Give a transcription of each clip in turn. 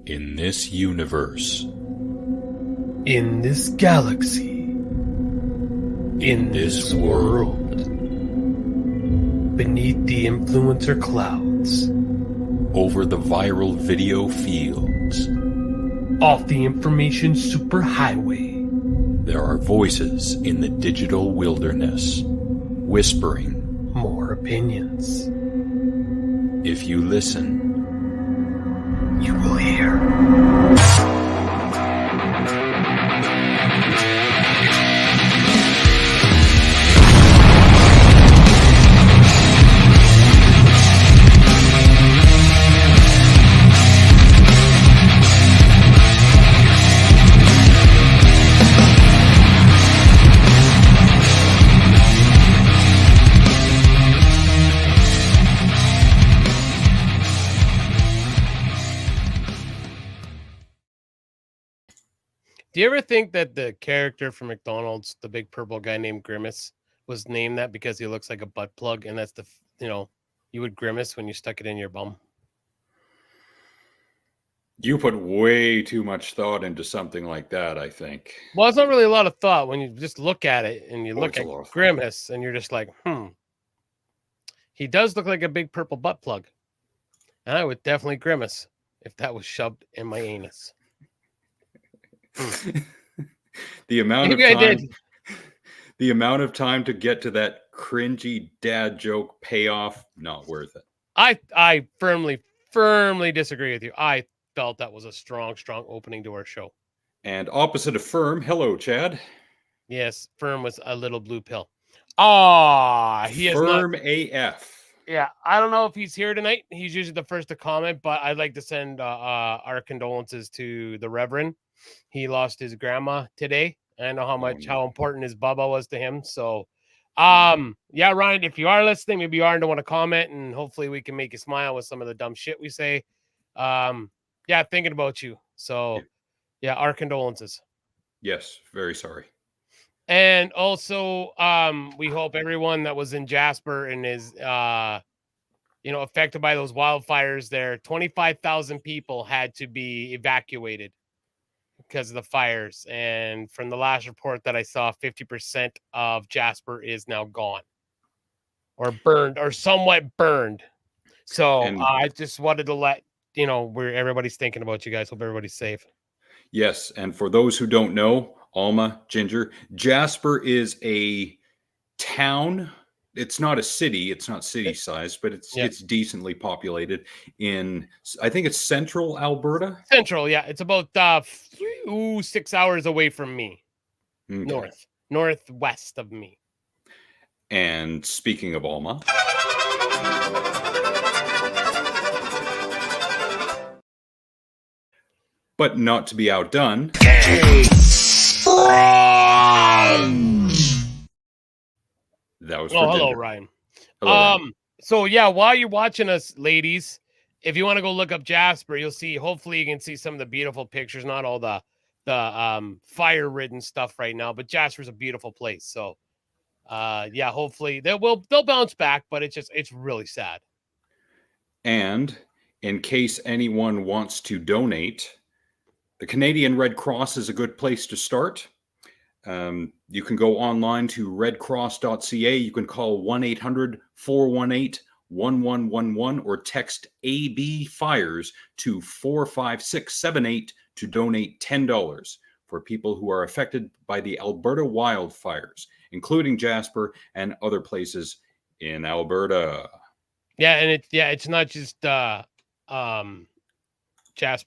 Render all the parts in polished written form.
In this universe, in this galaxy, in this world, beneath the influencer clouds, over the viral video fields, off the information superhighway, there are voices in the digital wilderness, whispering more opinions. If you listen, You will hear. Do you ever think that the character from McDonald's, the big purple guy named Grimace, was named that because he looks like a butt plug, and that's you would grimace when you stuck it in your bum? You put way too much thought into something like that, I think. Well, it's not really a lot of thought when you just look at it and you look it's a at lot of thought. Grimace and you're just like, he does look like a big purple butt plug. And I would definitely grimace if that was shoved in my anus. The amount of Maybe I time, did. the amount of time to get to that cringy dad joke payoff, not worth it. I firmly disagree with you. I felt that was a strong opening to our show. And opposite of firm, hello, Chad. Yes, Firm was a little blue pill. He is Firm not. AF. Yeah, I don't know if he's here tonight. He's usually the first to comment, but I'd like to send our condolences to the Reverend. He lost his grandma today. I know how important his Bubba was to him. So, yeah, Ryan, if you are listening, maybe you are and don't want to comment, and hopefully we can make you smile with some of the dumb shit we say. Yeah, thinking about you. So, yeah, our condolences. Yes, very sorry. And also, we hope everyone that was in Jasper and is, affected by those wildfires there, 25,000 people had to be evacuated because of the fires. And from the last report that I saw, 50% of Jasper is now gone or burned or somewhat burned. So I just wanted to let where everybody's thinking about you guys. Hope everybody's safe. Yes, and for those who don't know, Alma, Ginger, Jasper is a town. It's not a city. It's not city-sized, but it's decently populated in, I think it's central Alberta. Central, yeah. It's about 6 hours away from me. Okay. Northwest of me. And speaking of Alma, but not to be outdone, that was for hello, Ginger. Ryan. Hello, Ryan. So yeah, while you're watching us, ladies, if you want to go look up Jasper, you'll see. Hopefully, you can see some of the beautiful pictures. Not all the fire-ridden stuff right now, but Jasper's a beautiful place. So, yeah, hopefully they'll bounce back. But it's really sad. And in case anyone wants to donate, the Canadian Red Cross is a good place to start. You can go online to redcross.ca. You can call 1-800-418-1111 or text AB Fires to 45678 to donate $10 for people who are affected by the Alberta wildfires, including Jasper and other places in Alberta. Yeah, and it's not just Jasper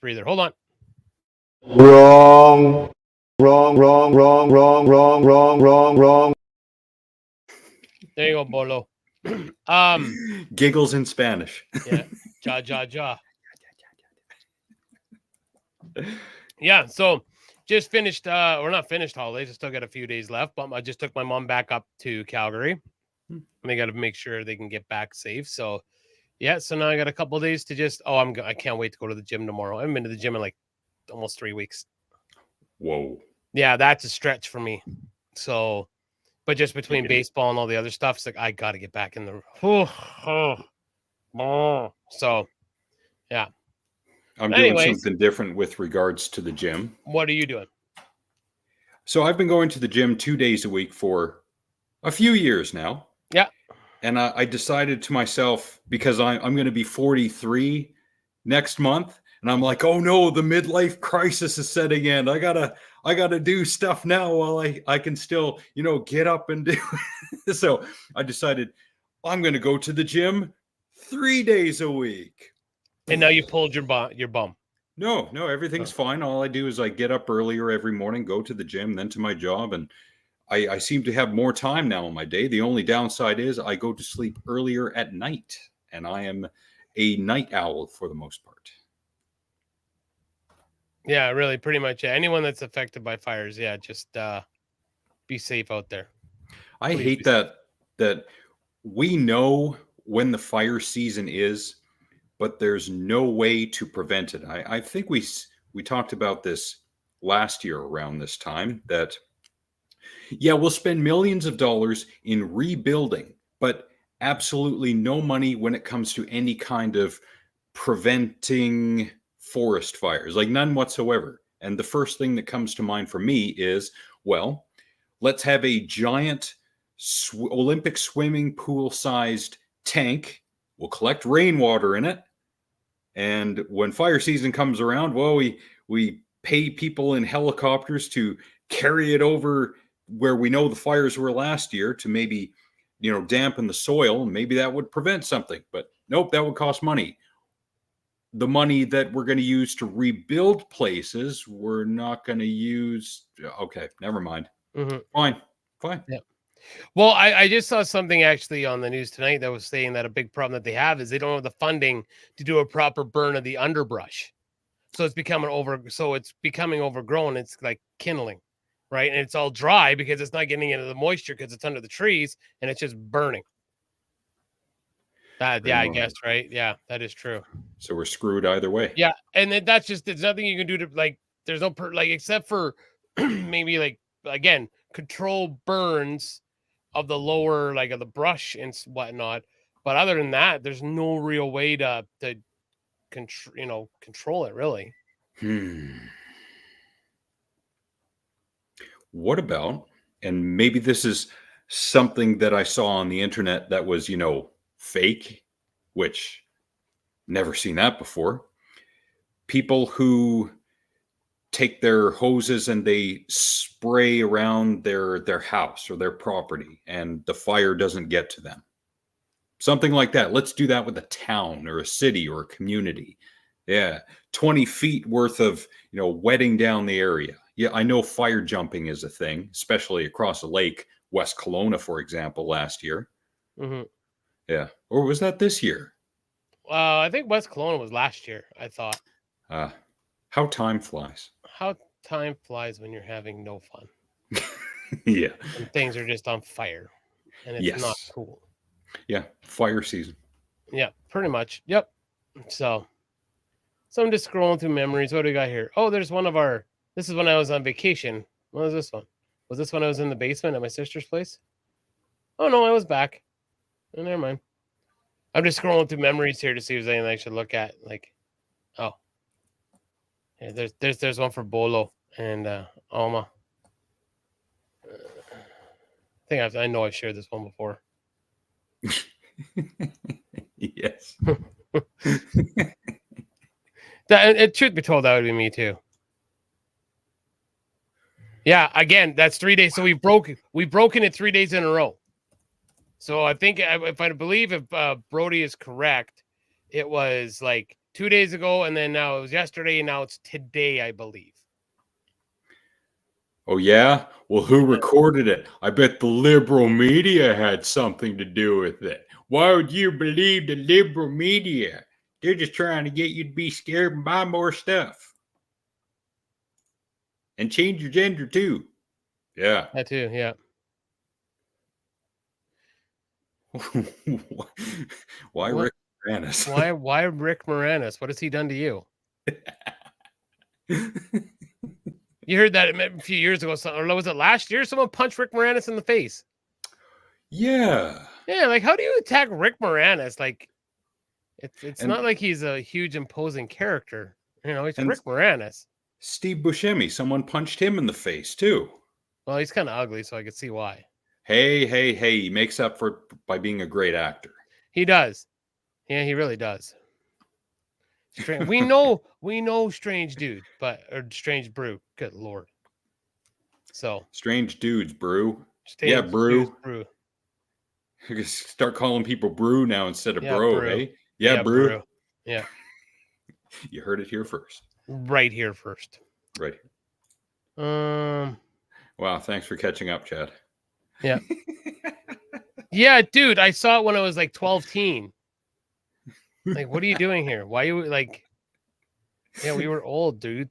either. Hold on. Wrong. There you go, Bolo. Giggles in Spanish. Yeah. Ja. Yeah, so just finished or not finished holidays. I still got a few days left, but I just took my mom back up to Calgary. And they got to make sure they can get back safe. So yeah, so now I got a couple of days to just I can't wait to go to the gym tomorrow. I haven't been to the gym in like almost 3 weeks. Whoa. Yeah, that's a stretch for me. So, but just between baseball and all the other stuff, it's like I got to get back in the. So, yeah. I'm doing Anyways, something different with regards to the gym. what are you doing? So I've been going to the gym 2 days a week for a few years now. Yeah. And I decided to myself, because I'm going to be 43 next month, and I'm like, oh no, the midlife crisis is setting in. I gotta do stuff now while I can still, get up and do. So I decided I'm going to go to the gym 3 days a week. And now you pulled your bum. No, everything's fine. All I do is I get up earlier every morning, go to the gym, then to my job, and I seem to have more time now in my day. The only downside is I go to sleep earlier at night, and I am a night owl for the most part. Yeah, really, pretty much. Yeah. Anyone that's affected by fires, yeah, just be safe out there. I Please hate that we know when the fire season is, but there's no way to prevent it. I think we talked about this last year around this time, that we'll spend millions of dollars in rebuilding, but absolutely no money when it comes to any kind of preventing forest fires, like none whatsoever. And the first thing that comes to mind for me is, well, let's have a giant Olympic swimming pool sized tank. We'll collect rainwater in it. And when fire season comes around, well, we pay people in helicopters to carry it over where we know the fires were last year to maybe, dampen the soil, and maybe that would prevent something. But nope, that would cost money. The money that we're going to use to rebuild places, we're not going to use. Okay, never mind. Mm-hmm. Fine. Yeah. Well, I just saw something actually on the news tonight that was saying that a big problem that they have is they don't have the funding to do a proper burn of the underbrush. So it's becoming overgrown. It's like kindling, right? And it's all dry because it's not getting into the moisture because it's under the trees and it's just burning. I guess, right? Yeah, that is true. So we're screwed either way. Yeah, and that's just, there's nothing you can do to there's no except for maybe again, control burns of the lower, of the brush and whatnot. But other than that, there's no real way to control it, really. What about, and maybe this is something that I saw on the internet that was, fake, which never seen that before. People who take their hoses and they spray around their house or their property, and the fire doesn't get to them. Something like that. Let's do that with a town or a city or a community. Yeah. 20 feet worth of, wetting down the area. Yeah, I know fire jumping is a thing, especially across a lake, West Kelowna, for example, last year. Mm-hmm. Yeah. Or was that this year? I think West Kelowna was last year, I thought. How time flies. How time flies when you're having no fun. Yeah. And things are just on fire. And it's not cool. Yeah. Fire season. Yeah, pretty much. Yep. So I'm just scrolling through memories. What do we got here? Oh, there's this is when I was on vacation. What was this one? Was this when I was in the basement at my sister's place? Oh, no, I was back. Oh, never mind. I'm just scrolling through memories here to see if there's anything I should look at. Yeah, there's one for Bolo and Alma. I know I've shared this one before. Yes. Truth be told, that would be me too. Yeah, again, that's 3 days. So we've broken it 3 days in a row. So I think if Brody is correct, it was 2 days ago, and then now it was yesterday, and now it's today, I believe. Oh, yeah? Well, who recorded it? I bet the liberal media had something to do with it. Why would you believe the liberal media? They're just trying to get you to be scared and buy more stuff. And change your gender, too. Yeah. That too, yeah. Why Rick Moranis? Why Rick Moranis? What has he done to you? You heard that a few years ago, or was it last year? Someone punched Rick Moranis in the face. Yeah. Yeah, how do you attack Rick Moranis? It's not like he's a huge imposing character. You know, he's And Rick Moranis. Steve Buscemi, someone punched him in the face too. Well, he's kind of ugly, so I could see why. Hey, he makes up for it by being a great actor. He does. Yeah, he really does. Strange. We know Strange Dude, or Strange Brew. Good Lord. So Strange dudes, brew. Strange Yeah, brew. Dudes Brew. Start calling people brew now instead of Yeah, bro, brew. hey? Yeah, brew. Yeah. You heard it here first. Right here first. Right. Wow, thanks for catching up, Chad. Yeah. Yeah, dude, I saw it when I was like 12 teen. Like, what are you doing here? Why you like? Yeah, we were old, dude.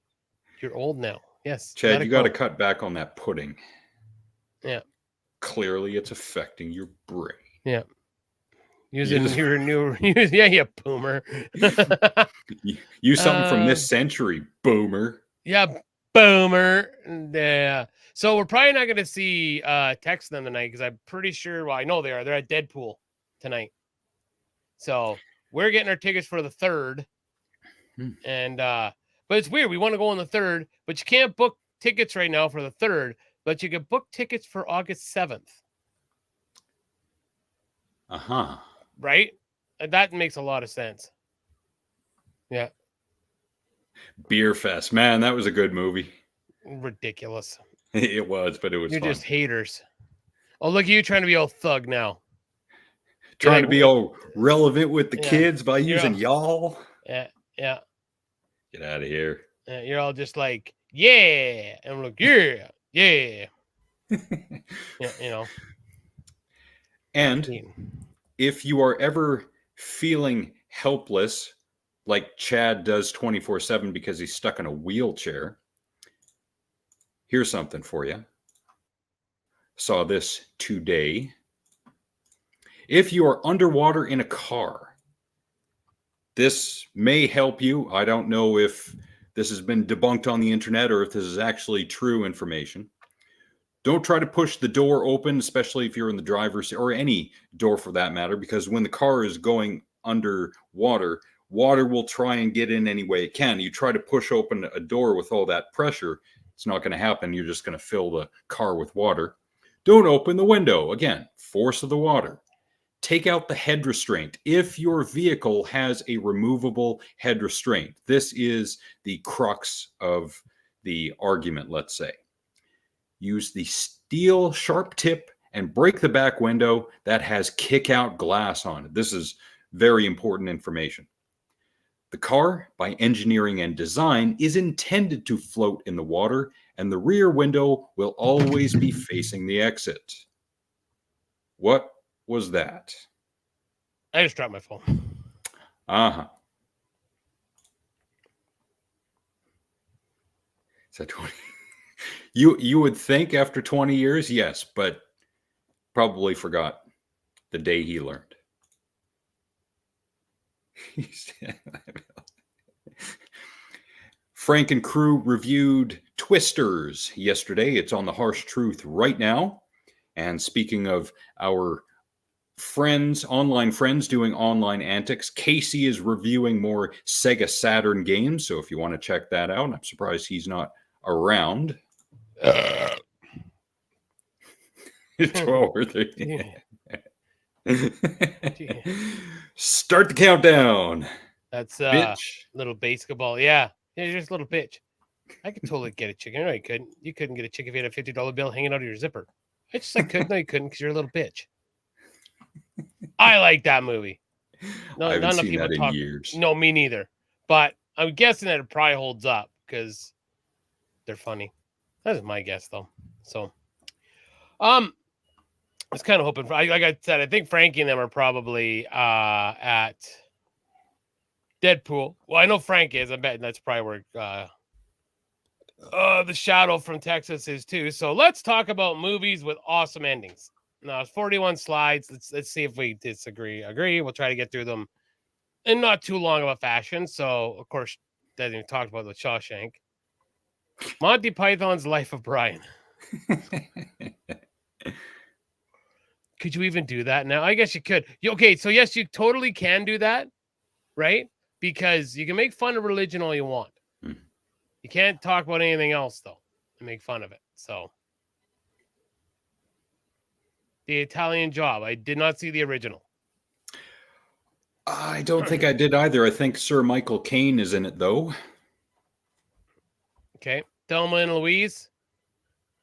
You're old now. Yes. Chad, you got to cut back on that pudding. Yeah. Clearly, it's affecting your brain. Yeah. Using your new, yeah, boomer. Use something from this century, boomer. Yeah, boomer. Yeah. So we're probably not going to see Tex them tonight because I'm pretty sure. Well, I know they are. They're at Deadpool tonight. So we're getting our tickets for the 3rd, and but it's weird. We want to go on the 3rd, but you can't book tickets right now for the 3rd. But you can book tickets for August 7th. Right? That makes a lot of sense. Yeah. Beer Fest. Man, that was a good movie. Ridiculous. It was, but it was You're fun. just haters. Oh, look at you trying to be all thug now. Trying to be all relevant with the kids by using y'all. Yeah. Get out of here. Yeah, you're all just like, yeah. And I'm like, yeah. Yeah, you know. And if you are ever feeling helpless, like Chad does 24/7 because he's stuck in a wheelchair, here's something for you. Saw this today. If you are underwater in a car, this may help you. I don't know if this has been debunked on the internet or if this is actually true information. Don't try to push the door open, especially if you're in the driver's seat, or any door for that matter, because when the car is going underwater, water will try and get in any way it can. You try to push open a door with all that pressure, it's not going to happen. You're just going to fill the car with water. Don't open the window. Again, force of the water. Take out the head restraint. If your vehicle has a removable head restraint, this is the crux of the argument, let's say. Use the steel sharp tip and break the back window that has kick-out glass on it. This is very important information. The car, by engineering and design, is intended to float in the water, and the rear window will always be facing the exit. What was that? I just dropped my phone. Is that 20? You would think after 20 years, yes, but probably forgot the day he learned. Frank and crew reviewed Twisters yesterday. It's on The Harsh Truth right now. And speaking of our friends, online friends doing online antics, Casey is reviewing more Sega Saturn games. So if you want to check that out, I'm surprised he's not around. It's over there. Start the countdown. That's bitch. Little basketball. Yeah, you're just a little bitch. I could totally get a chick. No, you couldn't. You couldn't get a chick if you had a $50 bill hanging out of your zipper. I could. No, you couldn't because you're a little bitch. I like that movie. No, I haven't not enough seen people that in talk. years. No, me neither. But I'm guessing that it probably holds up because they're funny. That's my guess, though. So, I was kind of hoping for. Like I said, I think Frankie and them are probably at Deadpool. Well, I know Frank is. I bet that's probably where the Shadow from Texas is too. So let's talk about movies with awesome endings. Now it's 41 slides. Let's see if we disagree. Agree. We'll try to get through them in not too long of a fashion. So of course, doesn't even talk about the Shawshank. Monty Python's Life of Brian. Could you even do that now? I guess you could. Okay, so yes, you totally can do that, right? Because you can make fun of religion all you want. You can't talk about anything else though and make fun of it. So The Italian Job. I did not see the original. I don't think I did either. I think Sir Michael Caine is in it, though. Okay. Thelma and Louise.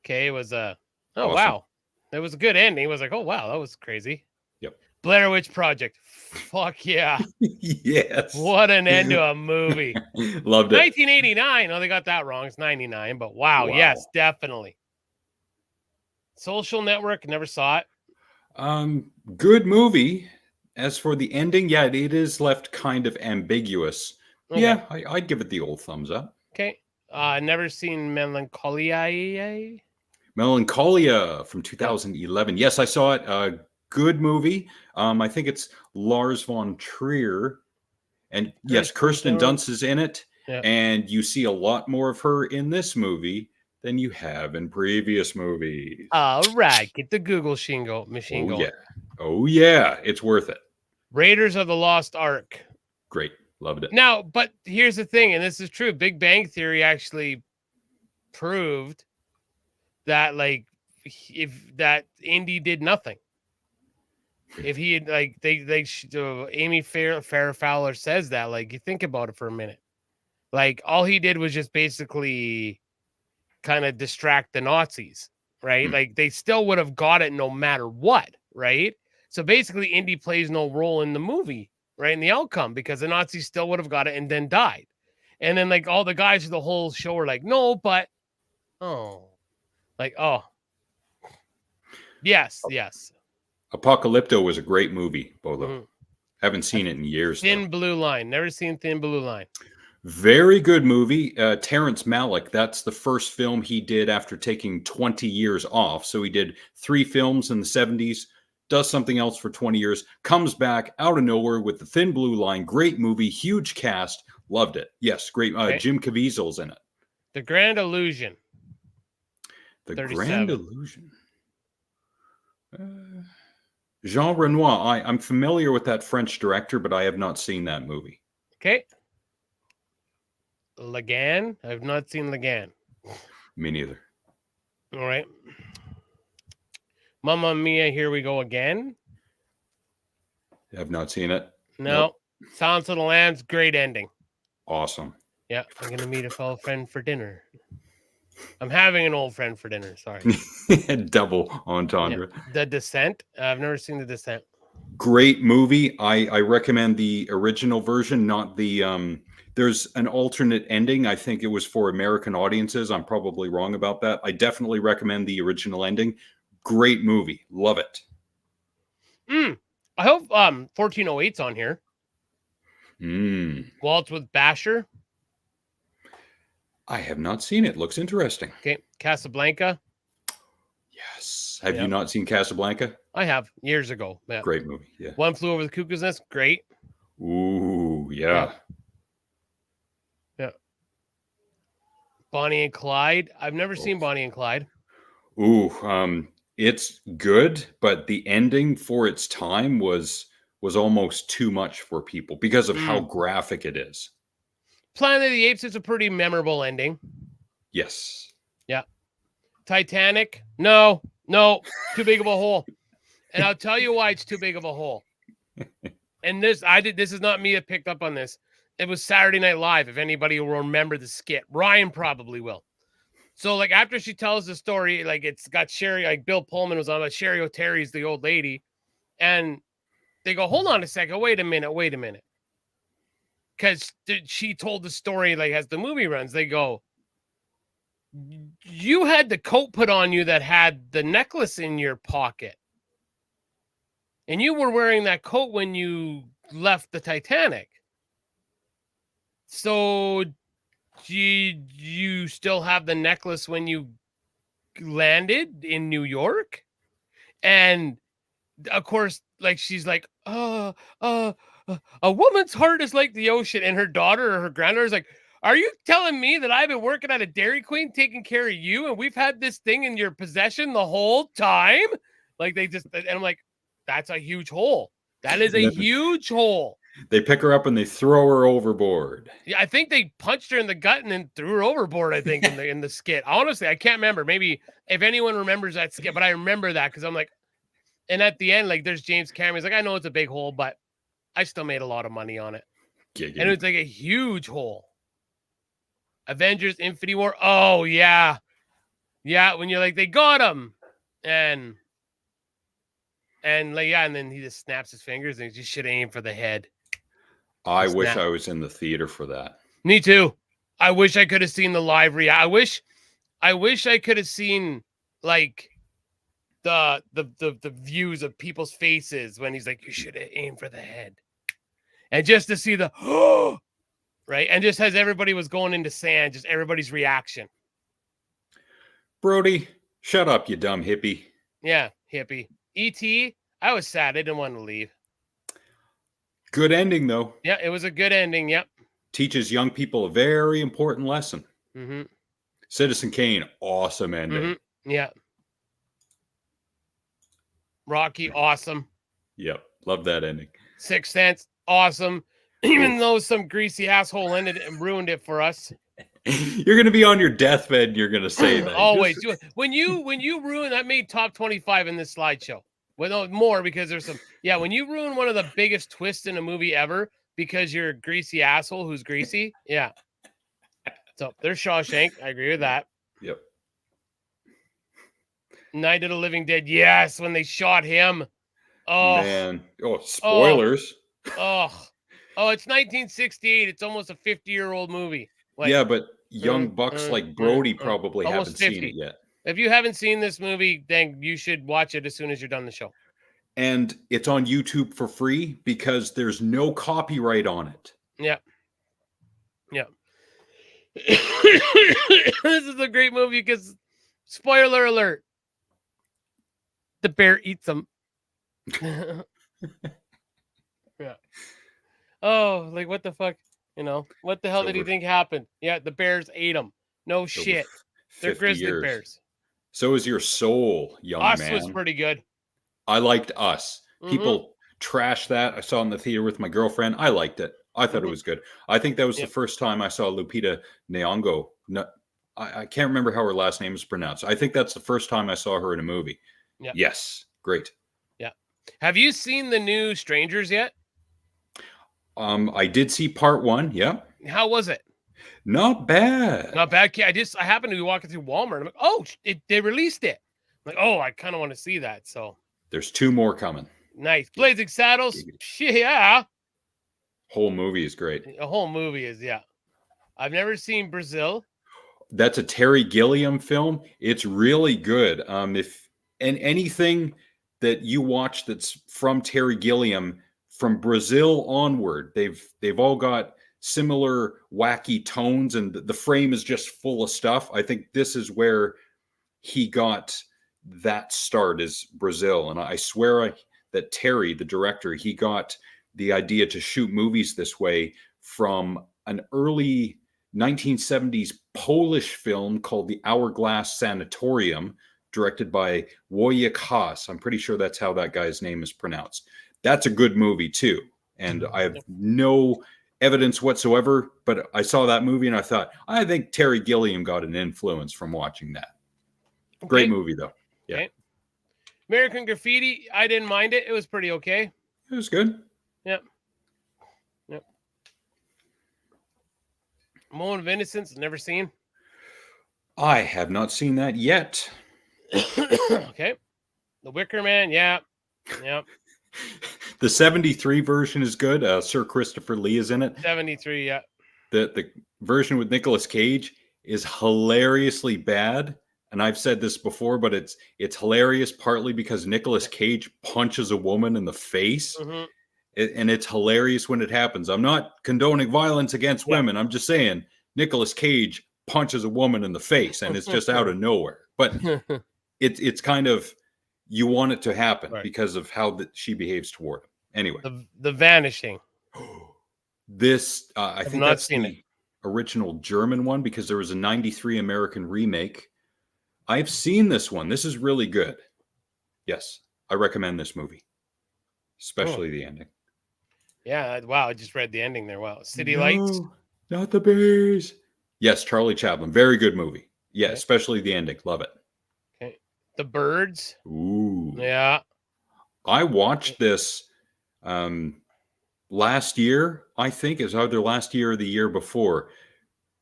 Okay, it was a Awesome. wow. It was a good ending. It was like, oh wow, that was crazy. Yep. Blair Witch Project. Fuck yeah. Yes. What an end to a movie. Loved it. 1989. Oh, they got that wrong. It's 99, but wow. Yes, definitely. Social Network. Never saw it. Good movie. As for the ending, yeah, it is left kind of ambiguous. Okay. Yeah, I'd give it the old thumbs up. Okay. Never seen Melancholia. Melancholia from 2011. Yes, I saw it. Good movie. I think it's Lars von Trier. And yes, Kirsten Dunst is in it. Yeah. And you see a lot more of her in this movie than you have in previous movies. All right. Get the Google machine going. Yeah. Oh, yeah. It's worth it. Raiders of the Lost Ark. Great. Loved it. Now, but here's the thing, and this is true. Big Bang Theory actually proved that, like, if that Indy did nothing. If he had, like, Amy Farrah Fowler says that, like, you think about it for a minute. Like, all he did was just basically kind of distract the Nazis, right? Like, they still would have got it no matter what, right? So basically, Indy plays no role in the movie, right? In the outcome, because the Nazis still would have got it and then died. And then, like, all the guys for the whole show were like, no, but, yes. Apocalypto was a great movie, Bolo. Mhm. Haven't seen it in years. Thin Blue Line. Never seen Thin Blue Line. Very good movie. Terrence Malick, that's the first film he did after taking 20 years off. So he did 3 films in the 70s, does something else for 20 years, comes back out of nowhere with The Thin Blue Line. Great movie, huge cast. Loved it. Yes, great. Okay. Jim Caviezel's in it. The Grand Illusion. The 37. Grand Illusion. Jean Renoir. I'm familiar with that French director, but I have not seen that movie. Okay. Lagan. I've not seen Lagan. Me neither. All right. Mamma Mia, Here We Go Again. Have not seen it. No. Nope. Silence of the Lambs, great ending. Awesome. Yeah, I'm going to meet a fellow friend for dinner. I'm having an old friend for dinner, sorry. Double entendre. Yeah. The Descent. I've never seen The Descent. Great movie. I recommend the original version, not the... there's an alternate ending. I think it was for American audiences. I'm probably wrong about that. I definitely recommend the original ending. Great movie. Love it. I hope 1408's on here. Waltz with Basher. I have not seen it. Looks interesting. Okay. Casablanca. Yes. Have you not seen Casablanca? I have, years ago. Yeah. Great movie. Yeah. One Flew Over the Cuckoo's Nest. Great. Ooh, yeah. Bonnie and Clyde. I've never seen Bonnie and Clyde. Ooh, it's good, but the ending for its time was almost too much for people because of how graphic it is. Planet of the Apes is a pretty memorable ending. Yes. Yeah. Titanic. No, too big of a hole. And I'll tell you why it's too big of a hole. And this is not me that picked up on this. It was Saturday Night Live, if anybody will remember the skit. Ryan probably will. So, like, after she tells the story, like, it's got Sherry, like, Bill Pullman was on it. Sherry O'Terry's the old lady. And they go, hold on a second. Wait a minute. Because she told the story, like, as the movie runs. They go, you had the coat put on you that had the necklace in your pocket. And you were wearing that coat when you left the Titanic. So you still have the necklace when you landed in New York? And of course, like, she's like, a woman's heart is like the ocean. And her daughter or her granddaughter's like, are you telling me that I've been working at a Dairy Queen taking care of you and we've had this thing in your possession the whole time? Like, and I'm like, that's a huge hole. That is a huge hole. They pick her up and they throw her overboard. Yeah, I think they punched her in the gut and then threw her overboard. I think in the skit. Honestly, I can't remember. Maybe if anyone remembers that skit, but I remember that because I'm like, and at the end, like, there's James Cameron. He's like, I know it's a big hole, but I still made a lot of money on it, Giggity. and it's like a huge hole. Avengers: Infinity War. Oh yeah, yeah. When you're like, they got him, and like, yeah, and then he just snaps his fingers and he just should aim for the head. I wish I was in the theater for that. Me too. I wish I could have seen the live I wish I could have seen like the views of people's faces when he's like, you should have aimed for the head. And just to see the right, and just as everybody was going into sand, just everybody's reaction. Brody, shut up, you dumb hippie. Yeah, hippie. E.T., I was sad. I didn't want to leave. Good ending, though. Yeah, it was a good ending. Yep. Teaches young people a very important lesson. Mm-hmm. Citizen Kane, awesome ending. Mm-hmm. Yeah. Rocky, awesome. Yep, love that ending. Sixth Sense, awesome. Even though some greasy asshole ended it and ruined it for us. You're gonna be on your deathbed and you're gonna say that. Always. When you ruin, that made top 25 in this slideshow. Well, no, more because there's some. Yeah, when you ruin one of the biggest twists in a movie ever because you're a greasy asshole who's greasy. Yeah. So there's Shawshank. I agree with that. Yep. Night of the Living Dead. Yes, when they shot him. Oh man. Oh, spoilers. Oh, it's 1968. It's almost a 50-year-old movie. Like, yeah, but young bucks like Brody probably haven't seen it yet. If you haven't seen this movie, then you should watch it as soon as you're done the show. And it's on YouTube for free because there's no copyright on it. Yeah. Yeah. This is a great movie because, spoiler alert, the bear eats them. Yeah. Oh, like, what the fuck? You know, what the hell did he think happened? Yeah, the bears ate them. No shit. They're grizzly bears. So is your soul, young man. Us was pretty good. I liked Us. People trash that. I saw it in the theater with my girlfriend. I liked it. I thought it was good. I think that was the first time I saw Lupita Nyong'o. No, I can't remember how her last name is pronounced. I think that's the first time I saw her in a movie. Yeah. Yes. Great. Yeah. Have you seen the new Strangers yet? I did see part 1. Yeah. How was it? Not bad. Not bad. I happened to be walking through Walmart. I'm like, oh, they released it. I'm like, oh, I kind of want to see that. So there's 2 more coming. Nice. Blazing Saddles. Yeah. Whole movie is great. A whole movie is, yeah. I've never seen Brazil. That's a Terry Gilliam film. It's really good. If anything that you watch that's from Terry Gilliam from Brazil onward, they've all got similar wacky tones, and the frame is just full of stuff. I think this is where he got that start, is Brazil. And I swear that Terry, the director, he got the idea to shoot movies this way from an early 1970s Polish film called The Hourglass Sanatorium, directed by Wojciech Haas. I'm pretty sure that's how that guy's name is pronounced. That's a good movie too. And I have no evidence whatsoever, but I saw that movie and I thought, I think Terry Gilliam got an influence from watching that. Okay. Great movie though. Yeah. Okay. American Graffiti, I didn't mind it. It was pretty okay. It was good. Yep. Yep. Moment of Innocence, never seen. I have not seen that yet. Okay. The Wicker Man, yeah. Yep. The 73 version is good. Sir Christopher Lee is in it. 73, yeah. The version with Nicolas Cage is hilariously bad. And I've said this before, but it's hilarious partly because Nicolas Cage punches a woman in the face. And it's hilarious when it happens. I'm not condoning violence against women. I'm just saying Nicolas Cage punches a woman in the face and it's just out of nowhere. But it's kind of, you want it to happen because of how she behaves toward him. Anyway. The Vanishing. This, I think that's the original German one because there was a 93 American remake. I've seen this one. This is really good. Yes, I recommend this movie, especially the ending. Yeah. Wow. I just read the ending there. Wow. City Lights. No, not the bees. Yes, Charlie Chaplin. Very good movie. Yeah, Okay. especially the ending. Love it. Okay. The Birds. Ooh. Yeah. I watched this last year, I think. It was either last year or the year before.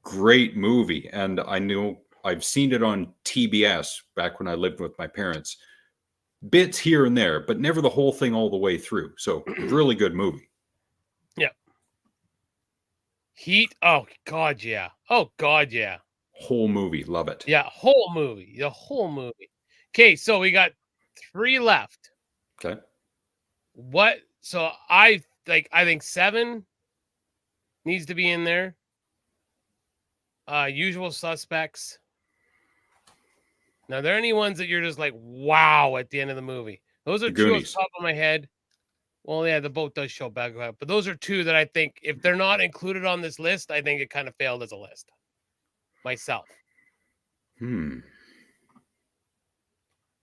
Great movie. And I knew I've seen it on TBS back when I lived with my parents. Bits here and there, but never the whole thing all the way through. So really good movie. Yeah. Heat. Oh God, yeah. Oh God, yeah. Whole movie. Love it. Yeah, whole movie. The whole movie. Okay, so we got 3 left. Okay. What? So I think 7 needs to be in there. Usual Suspects. Now, are there any ones that you're just like, wow, at the end of the movie? Those are The 2 off Goonies. the top of my head. Well, yeah, the boat does show back up, but those are 2 that I think if they're not included on this list, I think it kind of failed as a list. Myself. Hmm.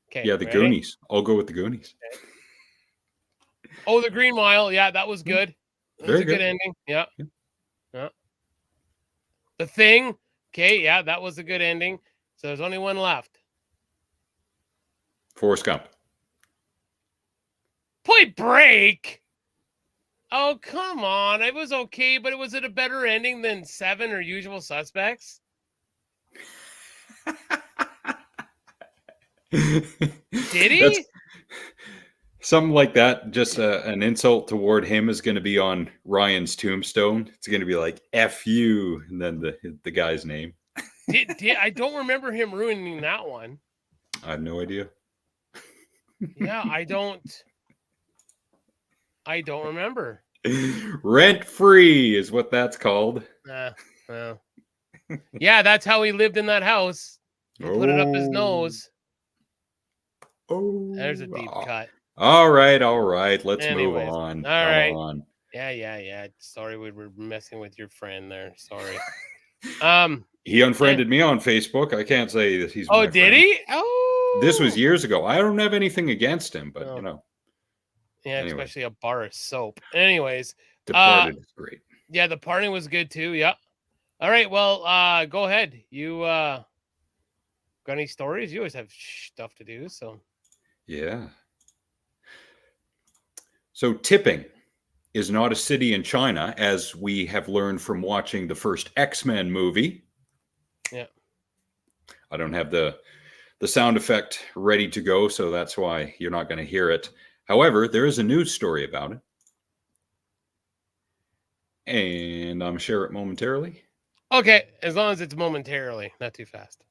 Okay. Yeah, the ready? Goonies. I'll go with the Goonies. Oh, the Green Mile. Yeah, that was good. That was Very a good good. ending. Yeah. Yeah. The Thing. Okay, yeah, that was a good ending. So there's only one left. Forrest Gump. Point Break. Oh, come on. It was okay, but was it a better ending than 7 or Usual Suspects? Did he? That's something like that. Just an insult toward him is going to be on Ryan's tombstone. It's going to be like "F you," and then the guy's name. Did I don't remember him ruining that one. I have no idea. Yeah, I don't remember. Rent free is what that's called. Well. Yeah, that's how he lived in that house. He put it up his nose. Oh, There's a deep cut. All right. Let's move Anyways, on. all right. Come on. Yeah. Sorry, we were messing with your friend there. Sorry. He unfriended me on Facebook. I can't say that he's. Oh, my did friend. he? Oh, This was years ago. I don't have anything against him, but Yeah, anyway. especially a bar of soap. Anyways, Departed is great. Yeah, The Parting was good too. Yeah. All right. Well, go ahead. You got any stories? You always have stuff to do. So. Yeah. So tipping is not a city in China, as we have learned from watching the first X-Men movie. Yeah. I don't have the sound effect ready to go, so that's why you're not going to hear it. However, there is a news story about it. And I'm share it momentarily. Okay, as long as it's momentarily, not too fast.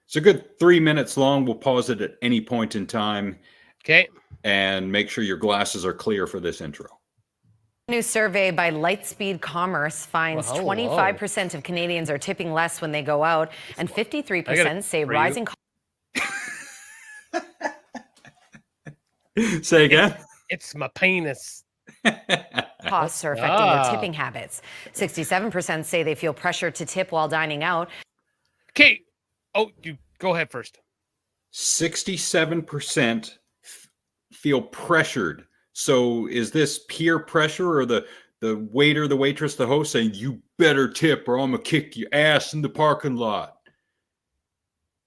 It's a good 3 minutes long. We'll pause it at any point in time. Okay. And make sure your glasses are clear for this intro. A new survey by Lightspeed Commerce finds 25% of Canadians are tipping less when they go out, and 53% say rising Say again? It's my penis. costs are affecting their tipping habits. 67% say they feel pressure to tip while dining out. Okay. Oh, you go ahead first. 67% feel pressured. So is this peer pressure or the waiter, the waitress, the host saying, you better tip or I'm going to kick your ass in the parking lot?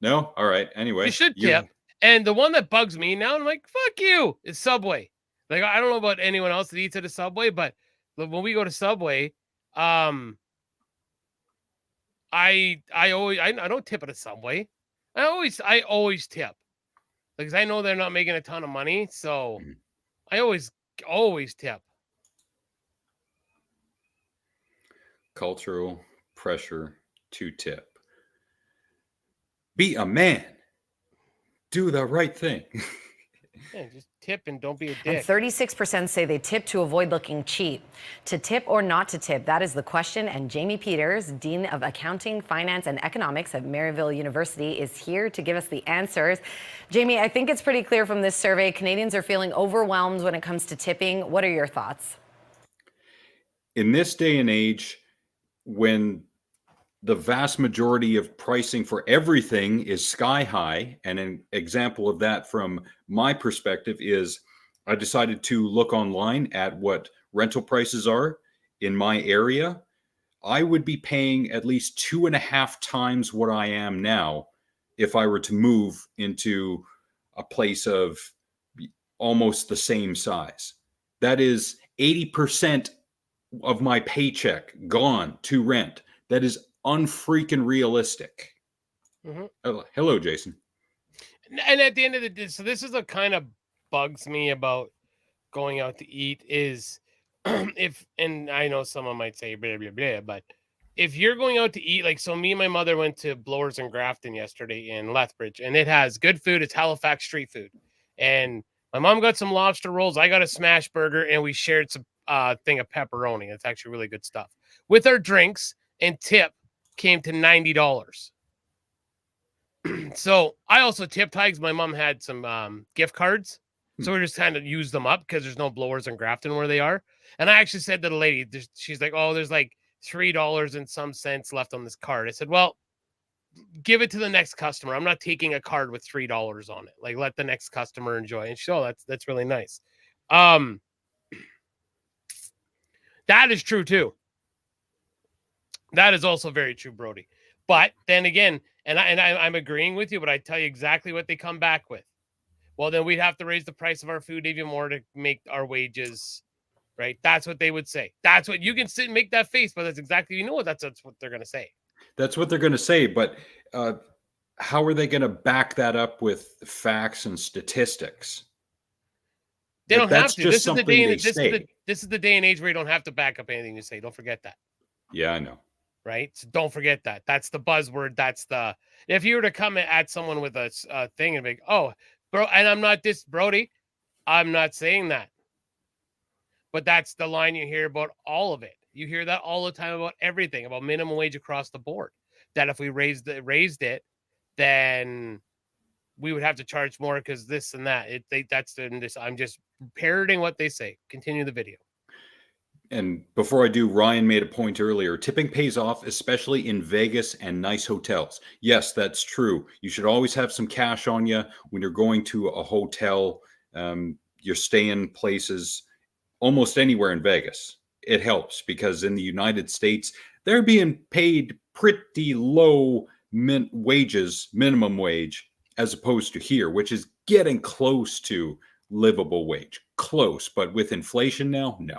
No? All right. Anyway. You should tip. And the one that bugs me now, I'm like, fuck you, is Subway. Like, I don't know about anyone else that eats at a Subway, but when we go to Subway, I don't tip at a Subway. I always tip. Because I know they're not making a ton of money, so I always tip. Cultural pressure to tip. Be a man. Do the right thing. Yeah, just tip and don't be a dick. And 36% say they tip to avoid looking cheap. To tip or not to tip, that is the question. And Jamie Peters, Dean of Accounting, Finance, and Economics at Maryville University, is here to give us the answers. Jamie, I think it's pretty clear from this survey, Canadians are feeling overwhelmed when it comes to tipping. What are your thoughts? In this day and age, when the vast majority of pricing for everything is sky high, and an example of that from my perspective is I decided to look online at what rental prices are in my area. I would be paying at least 2.5 times what I am now if I were to move into a place of almost the same size. That is 80% of my paycheck gone to rent. That is unfreaking realistic. Hello, Jason. And at the end of the day, so this is what kind of bugs me about going out to eat is if, and I know someone might say blah blah blah, but if you're going out to eat, like, so me and my mother went to Blowers and Grafton yesterday in Lethbridge, and it has good food. It's Halifax street food, and my mom got some lobster rolls. I got a smash burger, and we shared some thing of pepperoni. It's actually really good stuff. With our drinks and tip came to $90. So I also tipped high because my mom had some gift cards. So we just kind of used them up because there's no Blowers in Grafton where they are. And I actually said to the lady, she's like, oh, there's like $3 and some cents left on this card. I said, well, give it to the next customer. I'm not taking a card with $3 on it. Like, let the next customer enjoy. And she, oh, that's really nice. That is true too. That is also very true, Brody. But then again, I'm agreeing with you, but I tell you exactly what they come back with. Well, then we'd have to raise the price of our food even more to make our wages, right? That's what they would say. That's what you can sit and make that face, but that's exactly, you know what, that's what they're going to say. That's what they're going to say, but how are they going to back that up with facts and statistics? They don't have to. This is the day and this is the day and age where you don't have to back up anything you say. Don't forget that. Yeah, I know. Right? So don't forget that. That's the buzzword. That's the, if you were to come at someone with a thing and be like, oh, bro, and I'm not this Brody, I'm not saying that. But that's the line you hear about all of it. You hear that all the time about everything, about minimum wage across the board. That if we raised it, then we would have to charge more because this and that. I'm just parroting what they say. Continue the video. And before I do, Ryan made a point earlier. Tipping pays off, especially in Vegas and nice hotels. Yes, that's true. You should always have some cash on you when you're going to a hotel. You're staying places almost anywhere in Vegas. It helps because in the United States, they're being paid pretty low wages, minimum wage, as opposed to here, which is getting close to livable wage. Close, but with inflation now, no.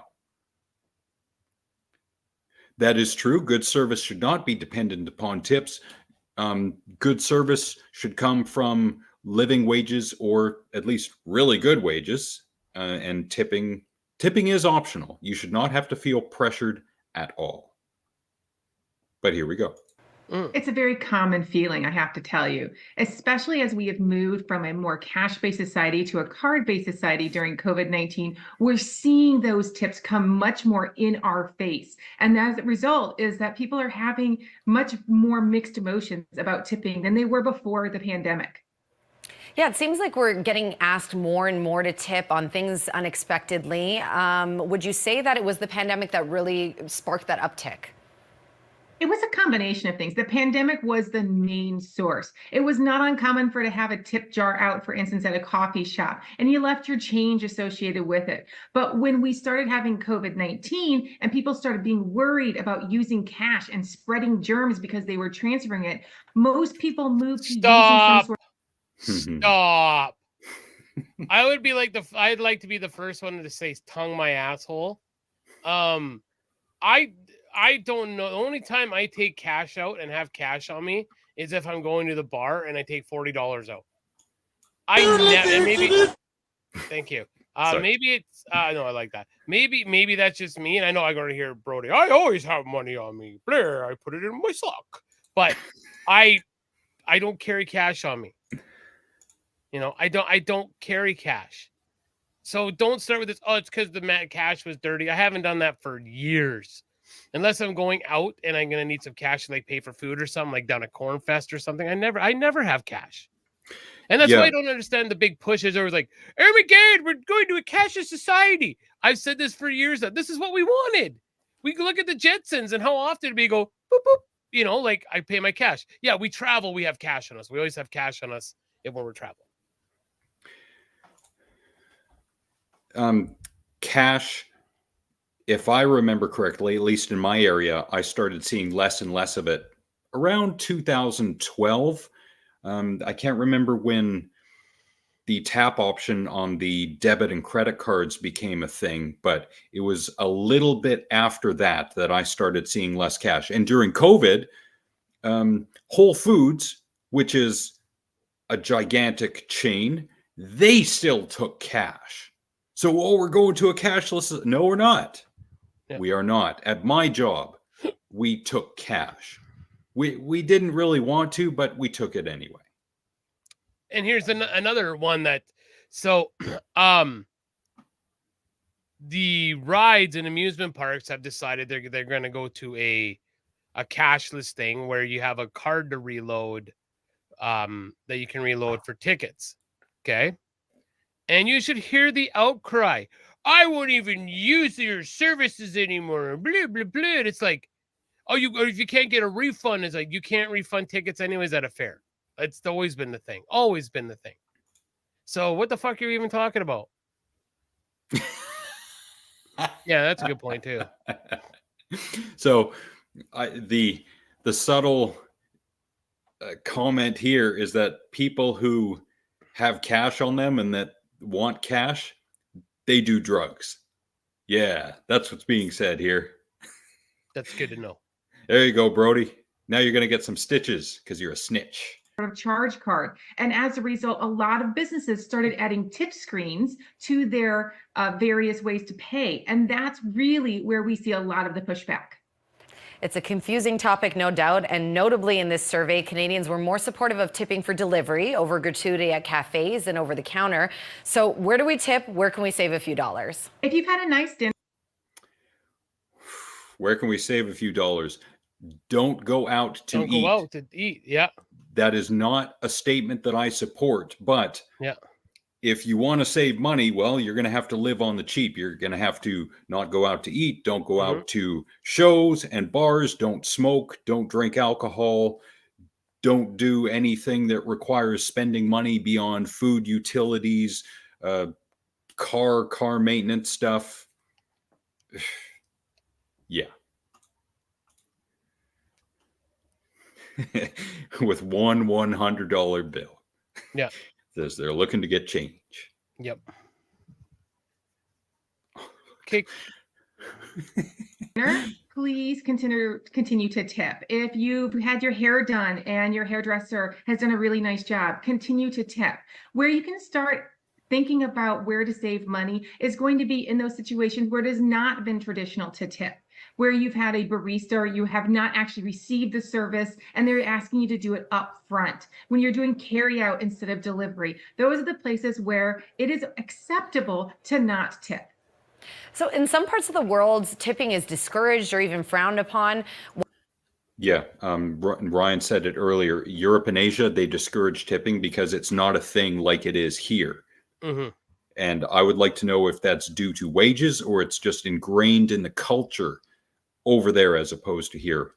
That is true. Good service should not be dependent upon tips. Good service should come from living wages or at least really good wages. And tipping is optional. You should not have to feel pressured at all. But here we go. It's a very common feeling, I have to tell you, especially as we have moved from a more cash-based society to a card-based society during COVID-19. We're seeing those tips come much more in our face. And as a result is that people are having much more mixed emotions about tipping than they were before the pandemic. Yeah, it seems like we're getting asked more and more to tip on things unexpectedly. Would you say that it was the pandemic that really sparked that uptick? It was a combination of things. The pandemic was the main source. It was not uncommon to have a tip jar out, for instance, at a coffee shop, and you left your change associated with it. But when we started having COVID-19 and people started being worried about using cash and spreading germs because they were transferring it, most people moved to using some sort of... Stop. I'd like to be the first one to say tongue my asshole. I don't know. The only time I take cash out and have cash on me is if I'm going to the bar and I take $40 out. Thank you. Maybe it's no, I like that. Maybe that's just me. And I know I go to hear Brody. I always have money on me. Blair, I put it in my sock. But I don't carry cash on me. You know, I don't carry cash. So don't start with this. Oh, it's because the cash was dirty. I haven't done that for years. Unless I'm going out and I'm going to need some cash to like pay for food or something, like down at Corn Fest or something. I never have cash. And that's why I don't understand the big pushes. Or like, oh my God, we're going to a cashless society. I've said this for years. That this is what we wanted. We can look at the Jetsons and how often we go, boop, boop. You know, like I pay my cash. Yeah, we travel. We have cash on us. We always have cash on us when we're traveling. Cash, if I remember correctly, at least in my area, I started seeing less and less of it around 2012. I can't remember when the tap option on the debit and credit cards became a thing, but it was a little bit after that that I started seeing less cash. And during COVID, Whole Foods, which is a gigantic chain, they still took cash. So, we're going to a cashless. No, we're not. Yeah. We are not. At my job, we took cash. We didn't really want to, but we took it anyway. And here's another one that, so, the rides and amusement parks have decided they're going to go to a cashless thing where you have a card to reload, that you can reload for tickets. Okay. And you should hear the outcry. I won't even use your services anymore. Blah, blah, blah. It's like, or if you can't get a refund, it's like, you can't refund tickets anyways at a fair. It's always been the thing. Always been the thing. So what the fuck are you even talking about? Yeah, that's a good point too. So the subtle comment here is that people who have cash on them and that want cash, they do drugs. Yeah, that's what's being said here. That's good to know. There you go, Brody. Now you're going to get some stitches because you're a snitch. Of charge card. And as a result, a lot of businesses started adding tip screens to their various ways to pay. And that's really where we see a lot of the pushback. It's a confusing topic, no doubt, and notably in this survey, Canadians were more supportive of tipping for delivery over gratuity at cafes and over the counter. So where do we tip? Where can we save a few dollars? If you've had a nice dinner, where can we save a few dollars? Don't go out to eat. Don't go out to eat. Yeah. That is not a statement that I support, but yeah, if you want to save money, well, you're going to have to live on the cheap. You're going to have to not go out to eat. Don't go out to shows and bars. Don't smoke. Don't drink alcohol. Don't do anything that requires spending money beyond food, utilities, car maintenance stuff. Yeah. With one $100 bill. Yeah. Says they're looking to get change. Yep. Okay. Please continue to tip. If you've had your hair done and your hairdresser has done a really nice job, continue to tip. Where you can start thinking about where to save money is going to be in those situations where it has not been traditional to tip, where you've had a barista or you have not actually received the service and they're asking you to do it up front. When you're doing carry out instead of delivery, those are the places where it is acceptable to not tip. So in some parts of the world, tipping is discouraged or even frowned upon. Yeah, Ryan said it earlier. Europe and Asia, they discourage tipping because it's not a thing like it is here. Mm-hmm. And I would like to know if that's due to wages or it's just ingrained in the culture over there as opposed to here.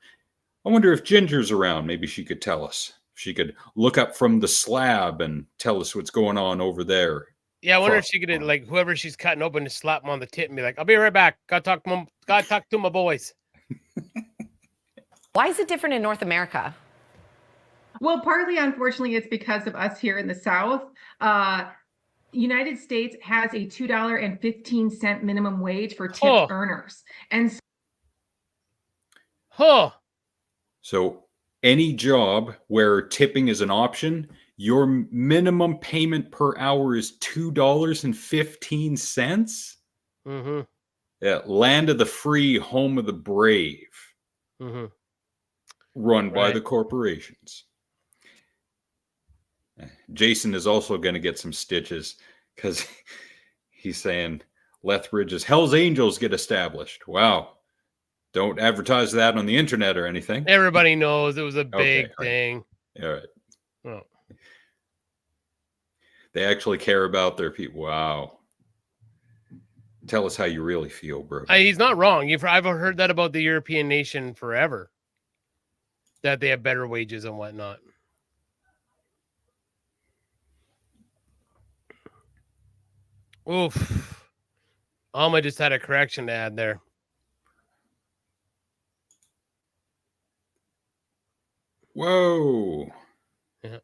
I wonder if Ginger's around. Maybe she could tell us. She could look up from the slab and tell us what's going on over there. Yeah, I wonder if she could, like, whoever she's cutting open, to slap him on the tip and be like, "I'll be right back. Gotta talk to my boys." Why is it different in North America? Well, partly, unfortunately, it's because of us here in the South. United States has a $2.15 minimum wage for tip earners. And so any job where tipping is an option, your minimum payment per hour is $2.15. Mm-hmm. Yeah, land of the free, home of the brave. Mm-hmm. Run by the corporations. Jason is also going to get some stitches because he's saying Lethbridge's Hell's Angels get established. Wow. Don't advertise that on the internet or anything. Everybody knows it was a big thing. All right. Oh. They actually care about their people. Wow. Tell us how you really feel, bro. He's not wrong. I've heard that about the European nation forever, that they have better wages and whatnot. Oof. Alma just had a correction to add there. Whoa. Yeah.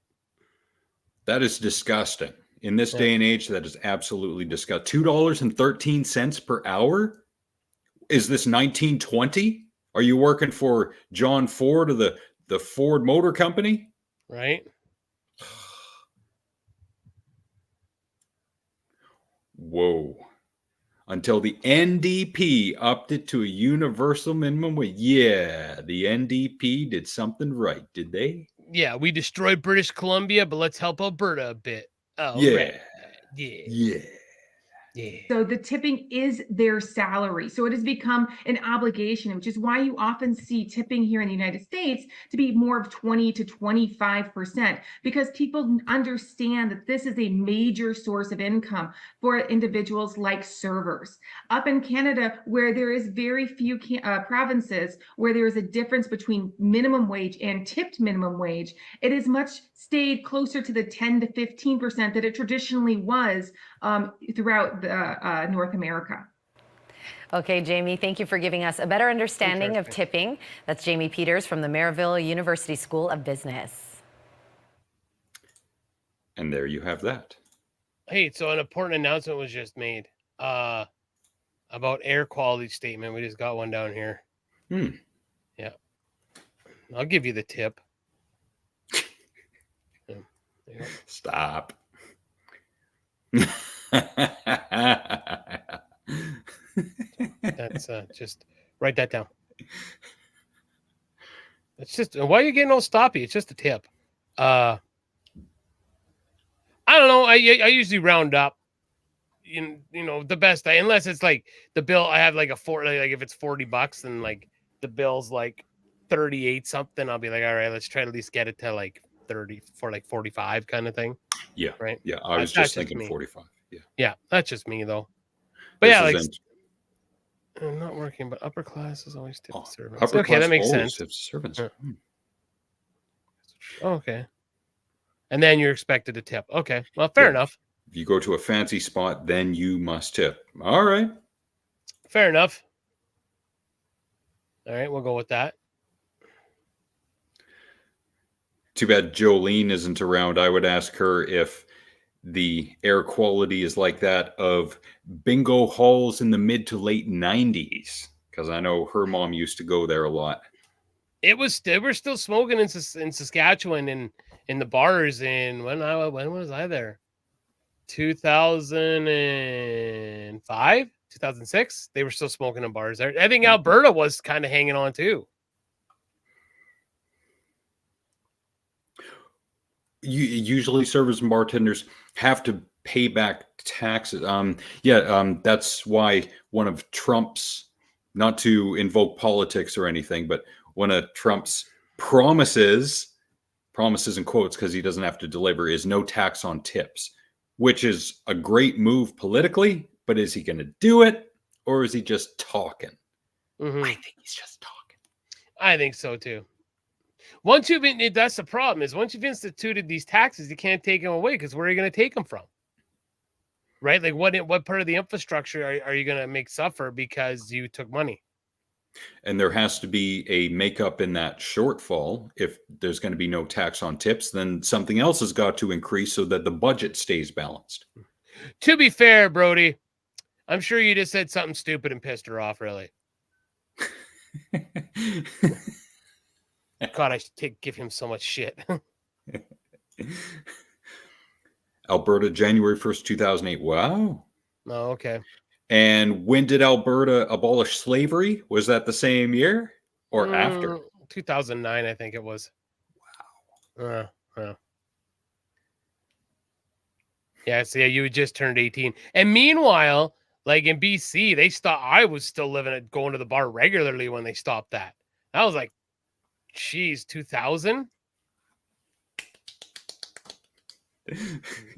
That is disgusting. In this Yeah. day and age, that is absolutely disgusting. $2.13 per hour? Is this 1920? Are you working for John Ford of the Ford Motor Company? Right? Whoa. Until the NDP upped it to a universal minimum wage. Yeah, the NDP did something right, did they? Yeah, we destroyed British Columbia, but let's help Alberta a bit. Oh, Yeah. right. Yeah. Yeah. Yeah. So the tipping is their salary. So it has become an obligation, which is why you often see tipping here in the United States to be more of 20 to 25%, because people understand that this is a major source of income for individuals like servers. Up in Canada, where there is very few provinces where there is a difference between minimum wage and tipped minimum wage, it has much stayed closer to the 10 to 15% that it traditionally was throughout North America. Okay, Jamie, thank you for giving us a better understanding of tipping. That's Jamie Peters from the Maryville University School of Business. And there you have that. Hey, so an important announcement was just made about air quality statement. We just got one down here. Yeah. I'll give you the tip. Yeah. Stop. That's just write that down. It's just, why are you getting all stoppy? It's just a tip. I don't know. I usually round up. You know the best, unless it's like the bill. I have like a like if it's $40, then like the bill's like 38 something. I'll be like, all right, let's try to at least get it to like 30 for like 45 kind of thing. Yeah. Right. Yeah. I was just thinking 45. Yeah. Yeah. That's just me though. But This yeah, like I'm not working, but upper class is always tip servants. Upper Okay, class that makes always sense. tips servants. Yeah. Oh, okay. And then you're expected to tip. Okay. Well, fair enough. If you go to a fancy spot, then you must tip. All right. Fair enough. All right, we'll go with that. Too bad Jolene isn't around. I would ask her if the air quality is like that of bingo halls in the mid to late 90s, because I know her mom used to go there a lot. They were still smoking in Saskatchewan in the bars when was I there? 2005, 2006. They were still smoking in bars there. I think Alberta was kind of hanging on too. Usually servers and bartenders have to pay back taxes. That's why one of Trump's, not to invoke politics or anything, but one of Trump's promises in quotes, because he doesn't have to deliver, is no tax on tips, which is a great move politically. But is he going to do it, or is he just talking? Mm-hmm. I think he's just talking. I think so too. That's the problem, is once you've instituted these taxes, you can't take them away, because where are you going to take them from? Right? Like what part of the infrastructure are you going to make suffer because you took money? And there has to be a makeup in that shortfall. If there's going to be no tax on tips, then something else has got to increase so that the budget stays balanced. To be fair, Brody, I'm sure you just said something stupid and pissed her off, really. God, I should give him so much shit. Alberta, January 1st, 2008. Wow. Oh, okay. And when did Alberta abolish slavery? Was that the same year or after? 2009, I think it was. Wow. Yeah, so you had just turned 18. And meanwhile, like in BC, I was still going to the bar regularly when they stopped that. That was like, geez, 2000?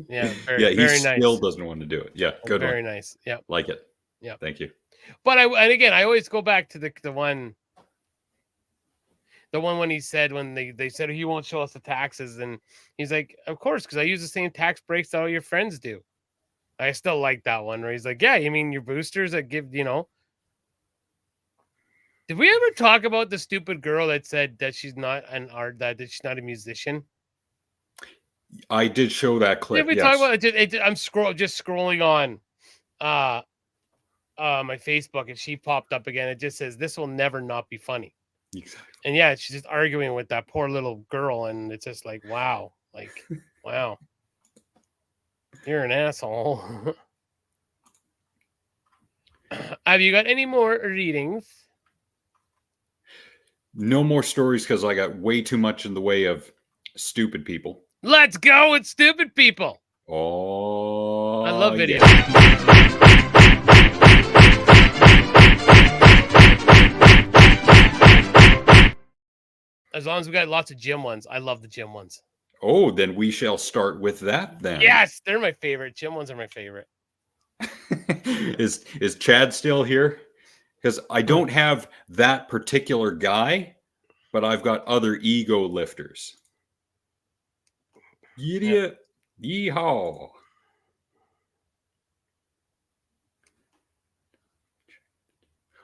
Yeah, very nice. Still doesn't want to do it. Yeah, good very one. Nice. Yeah, like it. Yeah, thank you. But I always go back to the one when he said, when they said he won't show us the taxes, and he's like, of course, because I use the same tax breaks that all your friends do. I still like that one where he's like, yeah, you mean your boosters that give, you know. Did we ever talk about the stupid girl that said that she's not an art, that she's not a musician? I did show that Did clip. we Yes. talk about it? I'm just scrolling on my Facebook, and she popped up again. It just says, this will never not be funny. Exactly. And yeah, she's just arguing with that poor little girl, and it's just like, wow, wow, you're an asshole. Have you got any more readings? No more stories because I got way too much in the way of stupid people. Let's go with stupid people. Oh, I love video. As long as we got lots of gym ones. I love the gym ones. Oh, then we shall start with that then. Yes, they're my favorite. Gym ones are my favorite. Is Chad still here? Because I don't have that particular guy, but I've got other ego lifters. Idiot. Yeehaw.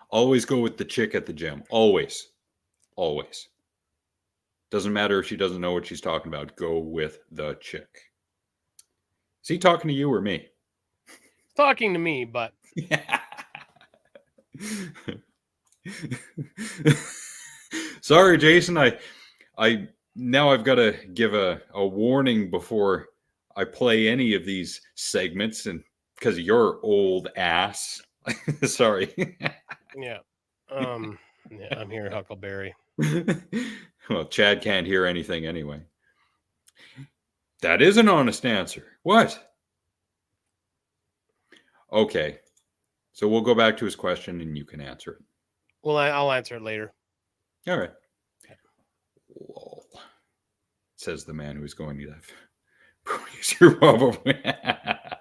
Always go with the chick at the gym. Always. Always. Doesn't matter if she doesn't know what she's talking about. Go with the chick. Is he talking to you or me? Talking to me, but sorry, Jason. I now I've got to give a warning before I play any of these segments, and because of your old ass. Sorry. yeah. Yeah, I'm here, Huckleberry. Well, Chad can't hear anything anyway. That is an honest answer. What? Okay. So we'll go back to his question and you can answer it. Well, I'll answer it later. All right. Lol. Says the man who's going to produce your Bubba.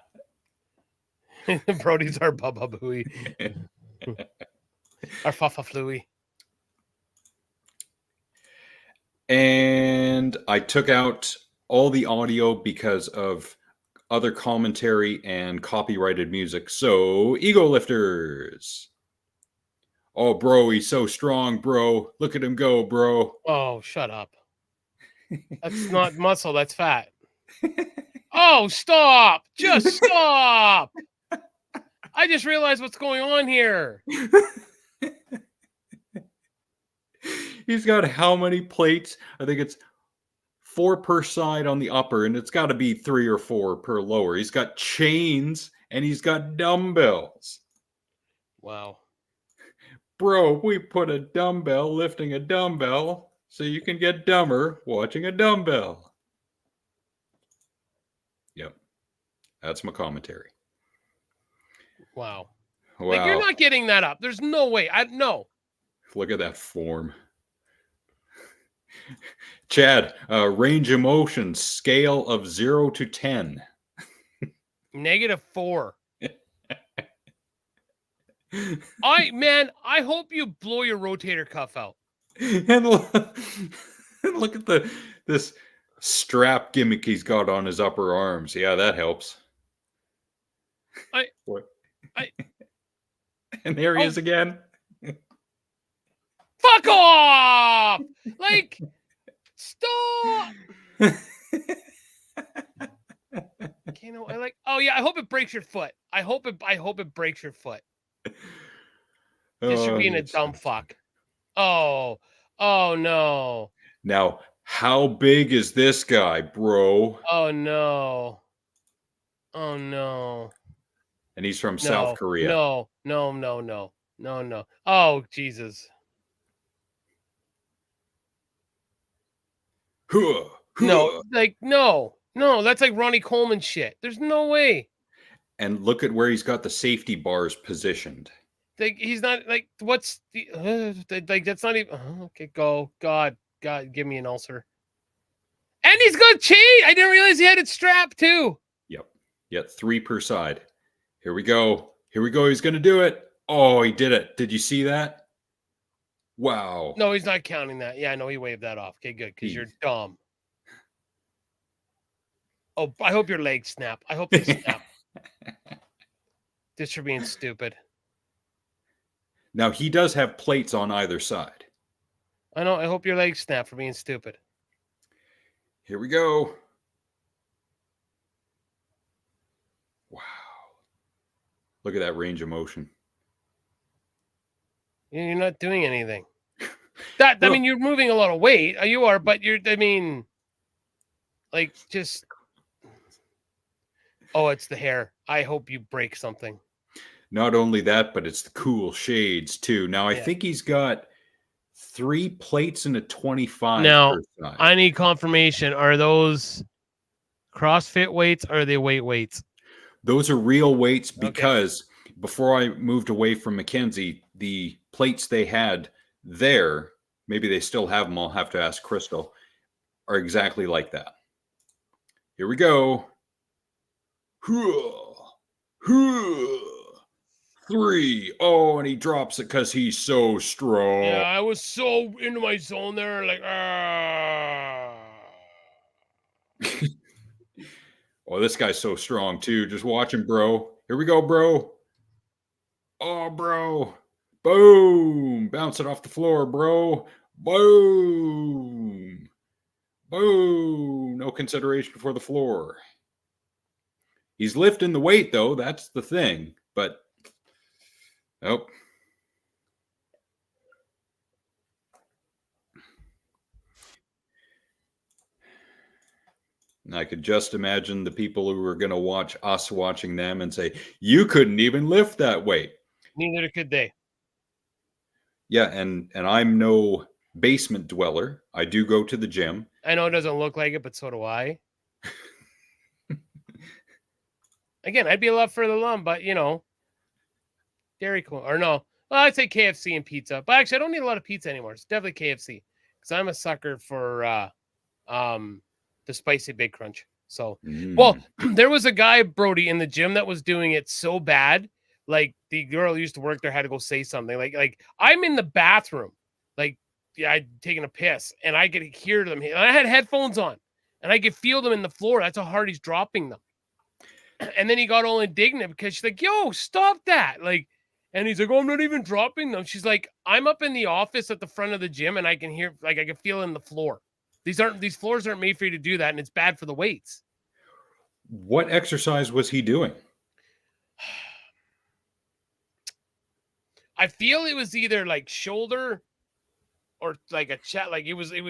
Brody's our Bubba Booey. Our Fafa Flooey. And I took out all the audio because of other commentary and copyrighted music. So, ego lifters. Oh, bro, he's so strong, bro. Look at him go, bro. Oh, shut up. That's not muscle, that's fat. Oh, stop. Just stop. I just realized what's going on here. He's got how many plates? I think it's 4 per side on the upper, and it's got to be 3 or 4 per lower. He's got chains and he's got dumbbells. Wow. Bro, we put a dumbbell lifting a dumbbell so you can get dumber watching a dumbbell. Yep. That's my commentary. Wow. Wow. Like, you're not getting that up. There's no way. No. Look at that form. Chad, range of motion, scale of 0 to 10. -4. I hope you blow your rotator cuff out. And look at this strap gimmick he's got on his upper arms. Yeah, that helps. And there he is again. Fuck off! Like, stop! Okay, no, I like. Oh yeah, I hope it breaks your foot. I hope it breaks your foot. Just for being a dumb fuck. Oh no. Now, how big is this guy, bro? Oh no. Oh no. And he's from South Korea. No. Oh Jesus. No, like no, that's like Ronnie Coleman shit. There's no way. And look at where he's got the safety bars positioned. Like, he's not like, what's the like, that's not even okay. Go, God, give me an ulcer. And he's got chain. I didn't realize he had it strapped too. Yep, 3 per side. Here we go. He's gonna do it. Oh, he did it. Did you see that? Wow. No, he's not counting that. Yeah, I know he waved that off. Okay, good, because you're dumb. Oh, I hope your legs snap. I hope they snap. Just for being stupid. Now, he does have plates on either side. I know. I hope your legs snap for being stupid. Here we go. Wow. Look at that range of motion. You're not doing anything. I mean, you're moving a lot of weight. You are, but like, just. Oh, it's the hair. I hope you break something. Not only that, but it's the cool shades too. Now, I think he's got 3 plates and a 25 now, per side. I need confirmation. Are those CrossFit weights or are they weights? Those are real weights because before I moved away from Mackenzie, the plates they had there, maybe they still have them, I'll have to ask Crystal, are exactly like that. Here we go. 3. Oh, and he drops it because he's so strong. Yeah, I was so into my zone there, like, Oh, this guy's so strong too. Just watch him, bro. Here we go, bro. Oh, bro. Boom. Bounce it off the floor, bro. Boom. Boom. No consideration for the floor. He's lifting the weight, though. That's the thing. But, nope. And I could just imagine the people who were going to watch us watching them and say, you couldn't even lift that weight. Neither could they. Yeah, and I'm no basement dweller. I do go to the gym. I know it doesn't look like it, but so do I. Again, I'd be a lot further along, but Dairy Queen or no. Well, I'd say KFC and pizza. But actually, I don't need a lot of pizza anymore. It's definitely KFC because I'm a sucker for the spicy Big Crunch. So, well, there was a guy, Brody, in the gym that was doing it so bad. Like the girl who used to work there had to go say something. Like I'm in the bathroom, like I'd taken a piss, and I could hear them. And I had headphones on, and I could feel them in the floor. That's how hard he's dropping them. And then he got all indignant because she's like, "Yo, stop that!" Like, and he's like, "Oh, I'm not even dropping them." She's like, "I'm up in the office at the front of the gym, and I can hear, like, I can feel it in the floor. These floors aren't made for you to do that, and it's bad for the weights." What exercise was he doing? I feel it was either like shoulder or like a chest. Like it was like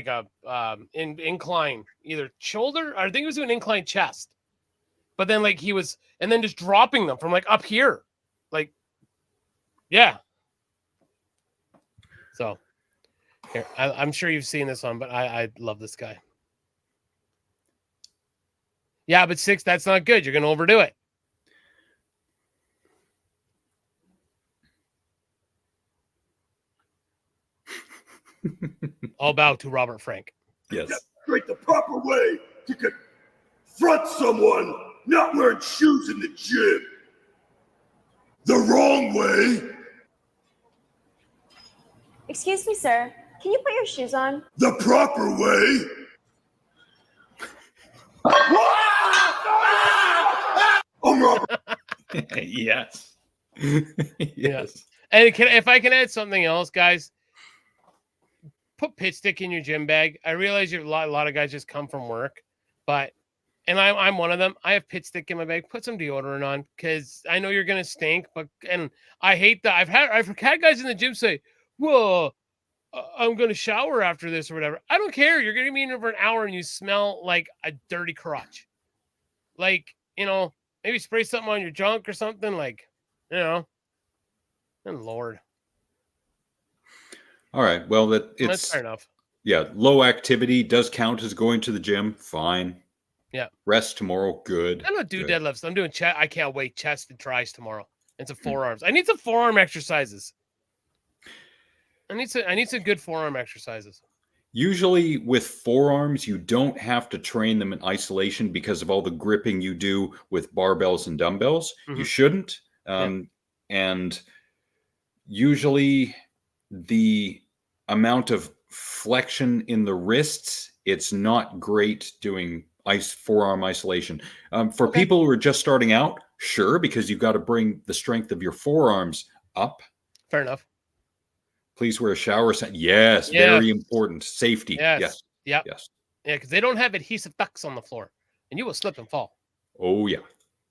a incline, either shoulder. I think it was doing incline chest. But then like he was, and then just dropping them from like up here, like, yeah. So here, I'm sure you've seen this one, but I love this guy. Yeah, but 6, that's not good. You're gonna overdo it. All bow to Robert Frank. Yes. Demonstrate the proper way to confront someone not wearing shoes in the gym. The wrong way. Excuse me, sir. Can you put your shoes on? The proper way. I'm Robert. Yes. Yes. And if I can add something else, guys, put pit stick in your gym bag. I realize a lot of guys just come from work, and I'm one of them. I have pit stick in my bag. Put some deodorant on because I know you're gonna stink. And I hate that. I've had guys in the gym say, "Well, I'm gonna shower after this or whatever." I don't care. You're gonna be in there for an hour and you smell like a dirty crotch. Like, maybe spray something on your junk or something. Like, and Lord. All right. Well, That's fair enough. Yeah, low activity does count as going to the gym. Fine. Yeah. Rest tomorrow. Good. I'm not doing deadlifts. I'm doing chest. I can't wait. Chest and tries tomorrow. And some forearms. I need some forearm exercises. I need some good forearm exercises. Usually with forearms, you don't have to train them in isolation because of all the gripping you do with barbells and dumbbells. You shouldn't. And usually the amount of flexion in the wrists, it's not great doing forearm isolation. For people who are just starting out, sure, because you've got to bring the strength of your forearms up. Fair enough. Please wear a shower set. Yes, very important. Safety. Yes. Yep. Yes. Yeah, because they don't have adhesive ducts on the floor, and you will slip and fall. Oh, yeah.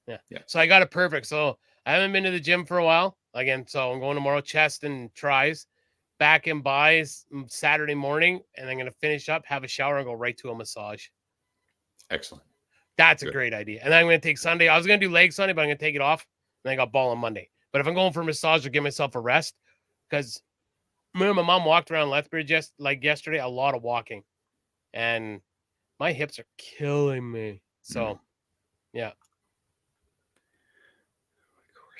Yeah. So I got it perfect. So I haven't been to the gym for a while. Again, so I'm going tomorrow, chest and tries. Back in buys Saturday morning, and I'm going to finish up, have a shower, and go right to a massage. Excellent. That's a great idea. And then I'm going to take Sunday. I was going to do leg Sunday, but I'm going to take it off. And I got ball on Monday. But if I'm going for a massage, I'll give myself a rest. Because my mom walked around Lethbridge just like yesterday, a lot of walking. And my hips are killing me. So, yeah.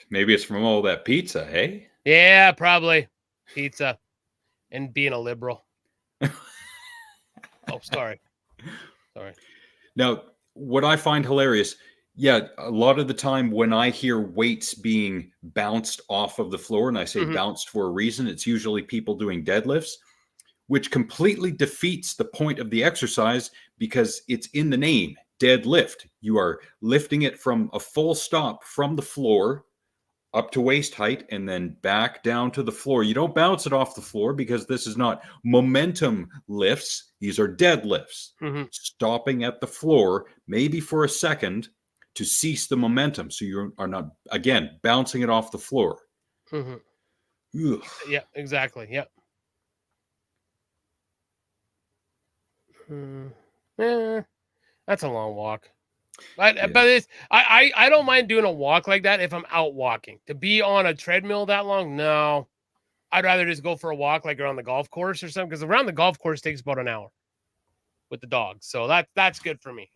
Maybe it's from all that pizza, hey? Yeah, probably. Pizza. And being a liberal. Oh, sorry. Now, what I find hilarious, a lot of the time when I hear weights being bounced off of the floor, and I say bounced for a reason, it's usually people doing deadlifts, which completely defeats the point of the exercise because it's in the name, deadlift. You are lifting it from a full stop from the floor up to waist height and then back down to the floor. You don't bounce it off the floor because this is not momentum lifts. These are deadlifts. Stopping at the floor, maybe for a second, to cease the momentum. So you are not, again, bouncing it off the floor. Yeah, exactly. Yep. That's a long walk. But I don't mind doing a walk like that if I'm out walking. To be on a treadmill that long, no. I'd rather just go for a walk like around the golf course or something, because around the golf course takes about an hour with the dogs. So that's good for me.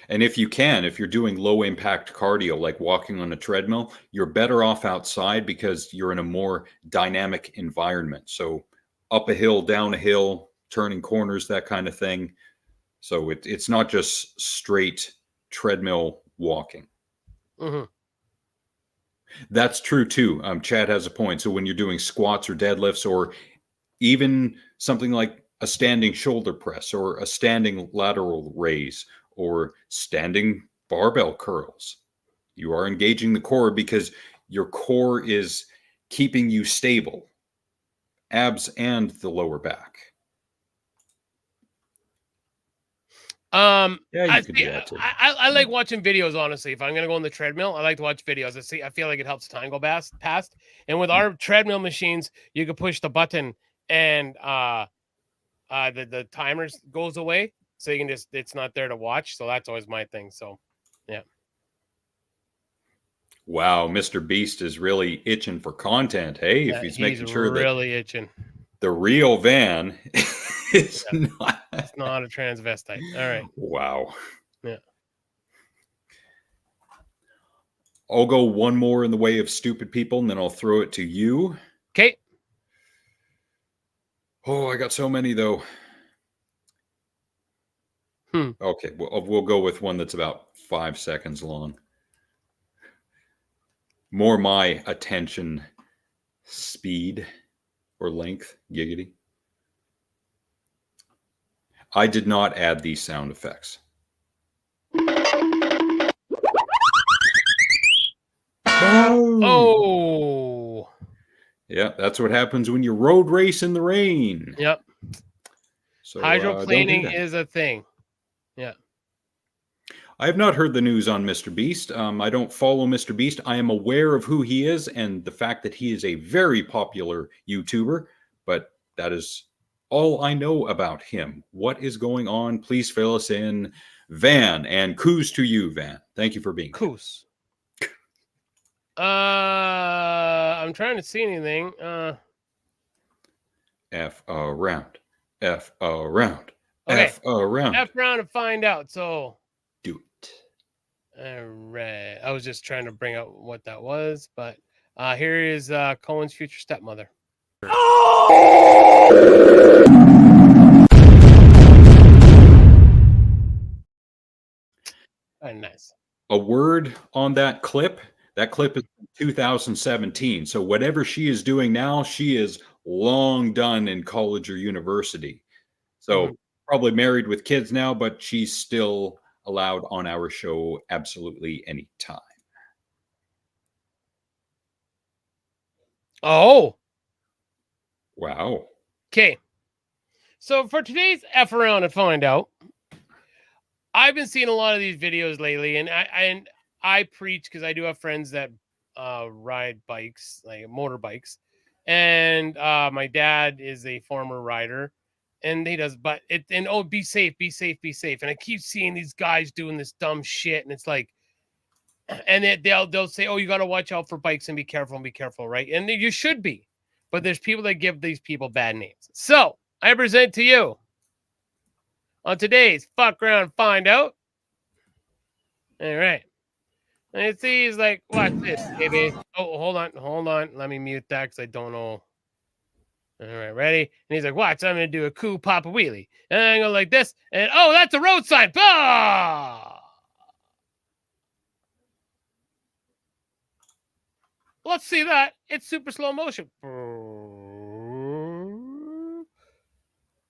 And if you're doing low impact cardio, like walking on a treadmill, you're better off outside because you're in a more dynamic environment. So up a hill, down a hill, turning corners, that kind of thing. So it's not just straight treadmill walking. That's true too. Chad has a point. So when you're doing squats or deadlifts, or even something like a standing shoulder press or a standing lateral raise or standing barbell curls, you are engaging the core because your core is keeping you stable, abs and the lower back. Yeah, you can do that too. I like watching videos, honestly. If I'm gonna go on the treadmill, I like to watch videos. I feel like it helps time go past. And with our treadmill machines, you can push the button and the timers goes away. So you can it's not there to watch. So that's always my thing. So yeah. Wow, Mr. Beast is really itching for content. Hey, if he's making sure really itching. The real Van is not. It's not a transvestite. All right. Wow. Yeah. I'll go one more in the way of stupid people, and then I'll throw it to you. Okay. Oh, I got so many though. Okay, we'll go with one that's about 5 seconds long. More my attention speed or length, giggity. I did not add these sound effects. Oh. Yeah, that's what happens when you road race in the rain. Yep. So hydroplaning is a thing. Yeah. I have not heard the news on Mr. Beast. I don't follow Mr. Beast. I am aware of who he is and the fact that he is a very popular YouTuber, but that is all I know about him. What is going on? Please fill us in. Van, and coos to you, Van. Thank you for being here. Coos. I'm trying to see anything. F around. F around. Okay. F around. F around and find out. So do it. All right. I was just trying to bring out what that was, but here is Cohen's future stepmother. Very nice. A word on that clip. That clip is 2017. So whatever she is doing now, she is long done in college or university. So probably married with kids now, but she's still allowed on our show absolutely any time. Oh, Wow. okay. So for today's F around and find out, I've been seeing a lot of these videos lately, and I preach because I do have friends that ride bikes, like motorbikes, and my dad is a former rider, and he does, but be safe, be safe, be safe, and I keep seeing these guys doing this dumb shit, and it's like, and they'll say, oh, you got to watch out for bikes and be careful, right? And you should be, but there's people that give these people bad names. So I present to you on today's Fuck Around Find Out. All right. And see, he's like, watch this, baby. Oh, hold on. Let me mute that because I don't know. All right, ready? And he's like, watch, I'm going to do a cool Papa Wheelie. And I go like this. And oh, that's a road sign. Bah! Let's see that. It's super slow motion.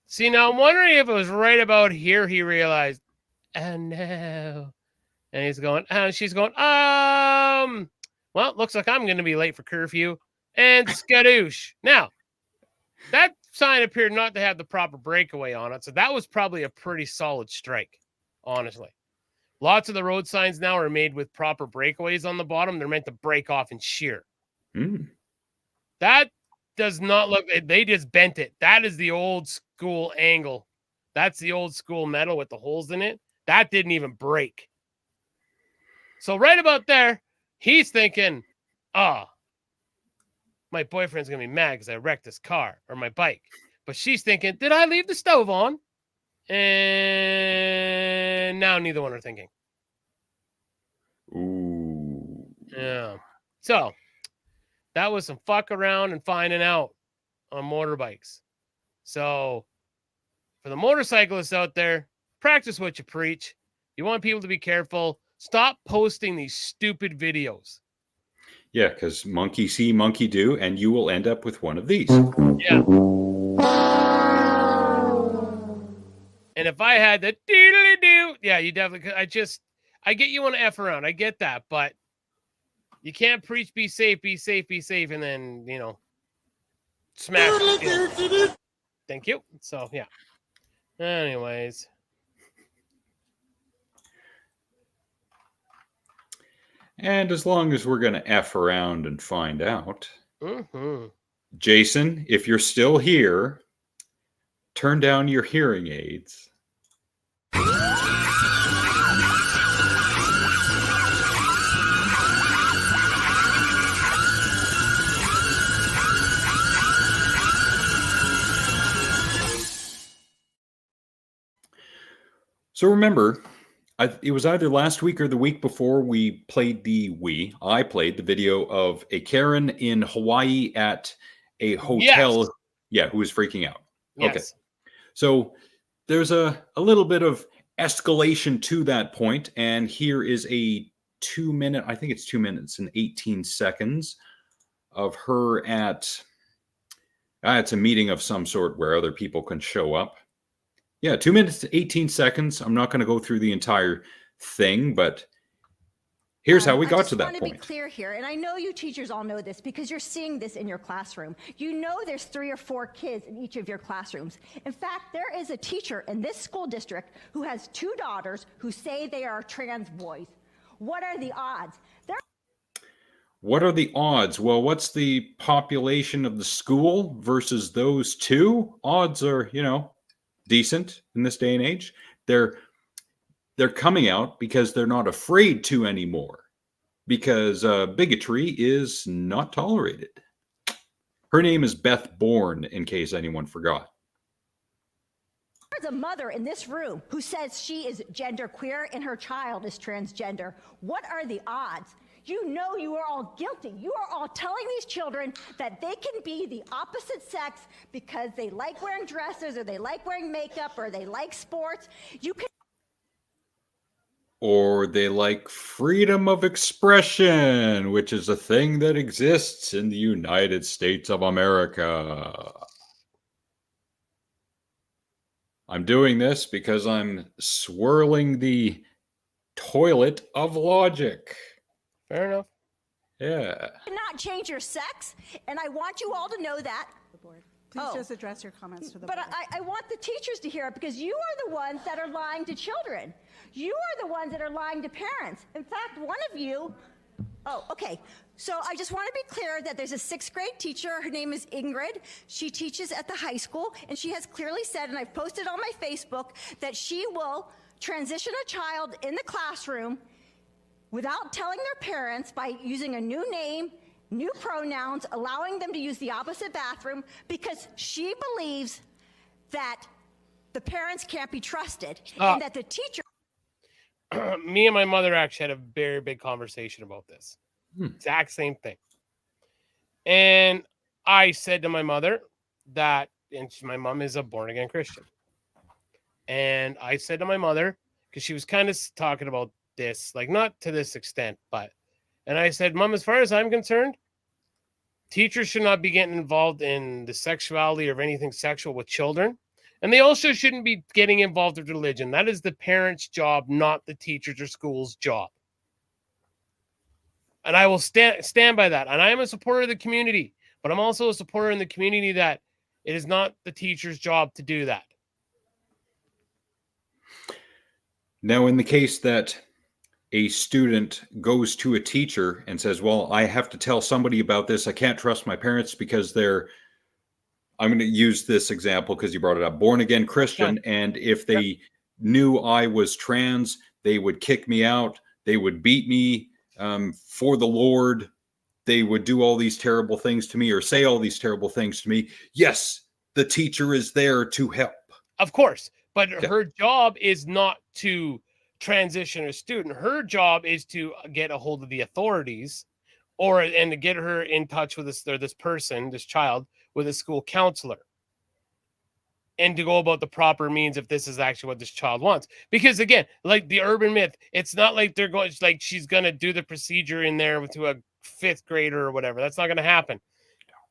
See, now I'm wondering if it was right about here he realized, oh no. And he's going, she's going, well, looks like I'm going to be late for curfew. And skadoosh. Now, that sign appeared not to have the proper breakaway on it. So that was probably a pretty solid strike, honestly. Lots of the road signs now are made with proper breakaways on the bottom. They're meant to break off and shear. That does not look, they just bent it. That is the old school angle. That's the old school metal with the holes in it. That didn't even break. So right about there, he's thinking, my boyfriend's going to be mad because I wrecked his car or my bike. But she's thinking, did I leave the stove on? And now neither one are thinking. Ooh. Yeah. So that was some fuck around and finding out on motorbikes. So for the motorcyclists out there, practice what you preach. You want people to be careful. Stop posting these stupid videos. Yeah, because monkey see, monkey do, and you will end up with one of these. Yeah. And if I had the doodly-doo, yeah, you definitely could. I get you want to F around. I get that, but you can't preach be safe, and then, smash. Thank you. So, yeah. Anyways. And as long as we're going to F around and find out, Jason, if you're still here, turn down your hearing aids. So remember, it was either last week or the week before I played the video of a Karen in Hawaii at a hotel. Yes. Yeah, who was freaking out. Yes. Okay. So there's a little bit of escalation to that point. And here is a 2 minute, I think it's 2 minutes and 18 seconds of her at, it's a meeting of some sort where other people can show up. Yeah, 2 minutes, 18 seconds. I'm not going to go through the entire thing, but here's how we got to that point. I just want to be clear here, and I know you teachers all know this because you're seeing this in your classroom. You know there's 3 or 4 kids in each of your classrooms. In fact, there is a teacher in this school district who has 2 daughters who say they are trans boys. What are the odds? What are the odds? Well, what's the population of the school versus those 2? Odds are, decent in this day and age. They're coming out because they're not afraid to anymore, because bigotry is not tolerated. Her name is Beth Bourne, in case anyone forgot. There's a mother in this room who says she is genderqueer and her child is transgender. What are the odds? You know you are all guilty. You are all telling these children that they can be the opposite sex because they like wearing dresses or they like wearing makeup or they like sports. Or they like freedom of expression, which is a thing that exists in the United States of America. I'm doing this because I'm swirling the toilet of logic. Fair enough. Yeah. Cannot change your sex, and I want you all to know that. Please just address your comments to the But board. I want the teachers to hear it because you are the ones that are lying to children. You are the ones that are lying to parents. In fact, one of you, okay. So I just want to be clear that there's a 6th grade teacher. Her name is Ingrid. She teaches at the high school, and she has clearly said, and I've posted on my Facebook, that she will transition a child in the classroom without telling their parents by using a new name, new pronouns, allowing them to use the opposite bathroom, because she believes that the parents can't be trusted and that the teacher. Me and my mother actually had a very big conversation about this. Exact same thing. And I said to my mother that, and my mom is a born-again Christian. And I said to my mother, because she was kind of talking about this, like not to this extent, but, and I said, Mom, as far as I'm concerned, teachers should not be getting involved in the sexuality or anything sexual with children. And they also shouldn't be getting involved with religion. That is the parents' job, not the teachers' or school's job. And I will stand by that. And I am a supporter of the community, but I'm also a supporter in the community that it is not the teacher's job to do that. Now, in the case that a student goes to a teacher and says, well, I have to tell somebody about this. I can't trust my parents because they're, I'm going to use this example because you brought it up, born again Christian. And if they knew I was trans, they would kick me out. They would beat me for the Lord. They would do all these terrible things to me or say all these terrible things to me. Yes, the teacher is there to help. Of course. But her job is not to transition a student. Her job is to get a hold of the authorities and to get her in touch with this person, this child, with a school counselor. And to go about the proper means if this is actually what this child wants. Because again, like the urban myth, it's not like they're going, like she's going to do the procedure in there to a 5th grader or whatever. That's not going to happen.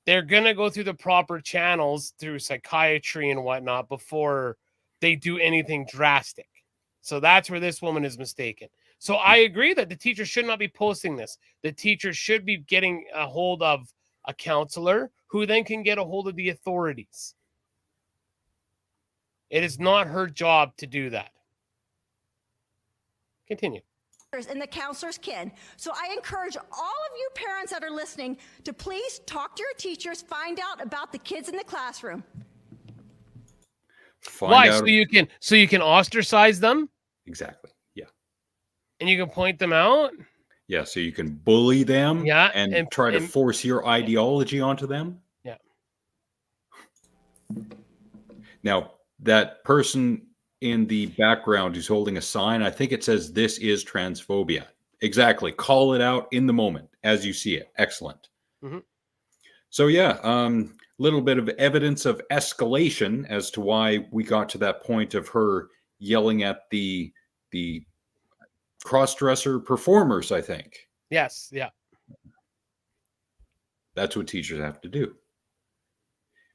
They're going to go through the proper channels through psychiatry and whatnot before they do anything drastic. So that's where this woman is mistaken. So I agree that the teacher should not be posting this. The teacher should be getting a hold of a counselor who then can get a hold of the authorities. It is not her job to do that. Continue. And the counselors can. So I encourage all of you parents that are listening to please talk to your teachers, find out about the kids in the classroom. Why? So you can ostracize them? Exactly. Yeah. And you can point them out? Yeah, so you can bully them and try to force your ideology onto them. Yeah. Now, that person in the background who's holding a sign, I think it says, "This is transphobia." Exactly. Call it out in the moment as you see it. Excellent. Mm-hmm. So yeah, little bit of evidence of escalation as to why we got to that point of her yelling at the cross-dresser performers, I think. Yes, yeah. That's what teachers have to do.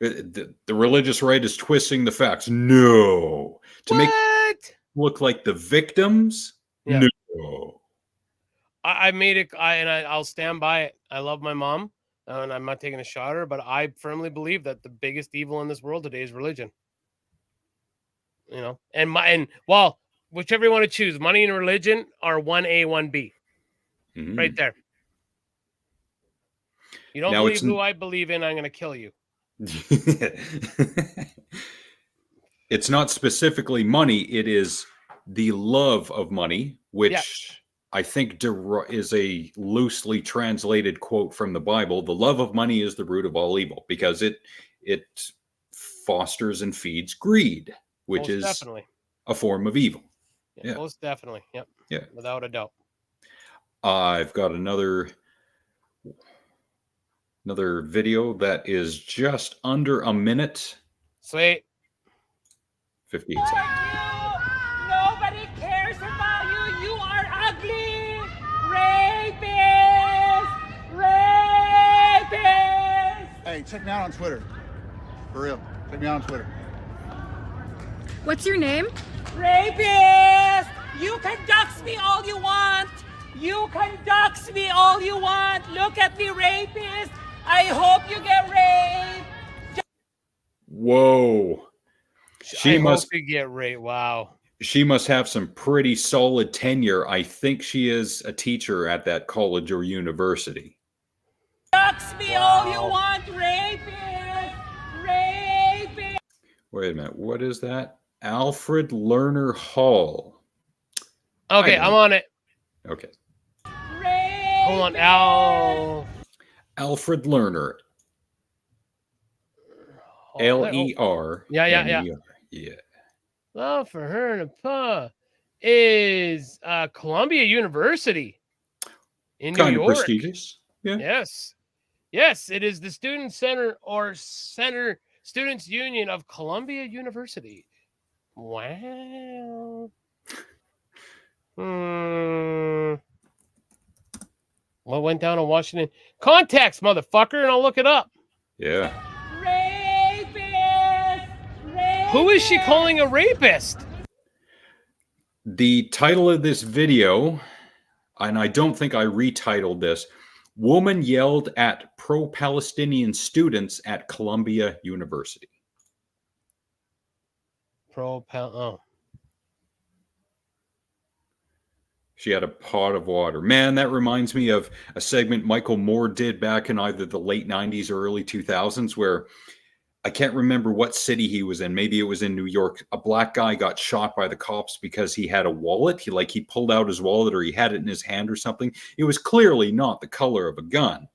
The religious right is twisting the facts. No. To make look like the victims? Yeah. No. I made it, I'll stand by it. I love my mom, and I'm not taking a shot at her, but I firmly believe that the biggest evil in this world today is religion. You know, and whichever you want to choose, money and religion are 1A, 1B. Mm-hmm. Right there. You don't believe who I believe in, I'm going to kill you. It's not specifically money. It is the love of money, which I think is a loosely translated quote from the Bible. The love of money is the root of all evil because it fosters and feeds greed, which most is definitely a form of evil. Yeah, most definitely. Yep. Yeah. Without a doubt. I've got another video that is just under a minute. Sweet. 58 seconds. Nobody cares about you. You are ugly. Rapist. Rapist. Hey, check me out on Twitter. For real. Check me out on Twitter. What's your name? Rapist! You can dox me all you want. You can dox me all you want. Look at me, rapist. I hope you get raped. Whoa. I hope you get raped. Wow. She must have some pretty solid tenure. I think she is a teacher at that college or university. Dox me all you want, rapist. Rapist. Wait a minute. What is that? Alfred Lerner Hall. Okay, I'm on it. Okay. Hold on, Alfred Lerner. L-E-R. Yeah. Yeah. Love for her and a puh is Columbia University in New York. Kind of prestigious. Yeah. Yes, it is the Student Center or Students Union of Columbia University. Wow. What went down in Washington? Context, motherfucker, and I'll look it up. Yeah. Who is she calling a rapist? The title of this video, and I don't think I retitled this, Woman Yelled at Pro-Palestinian Students at Columbia University. Oh. She had a pot of water. Man, that reminds me of a segment Michael Moore did back in either the late 90s or early 2000s where I can't remember what city he was in. Maybe it was in New York. A black guy got shot by the cops because he had a wallet. He pulled out his wallet or he had it in his hand or something. It was clearly not the color of a gun.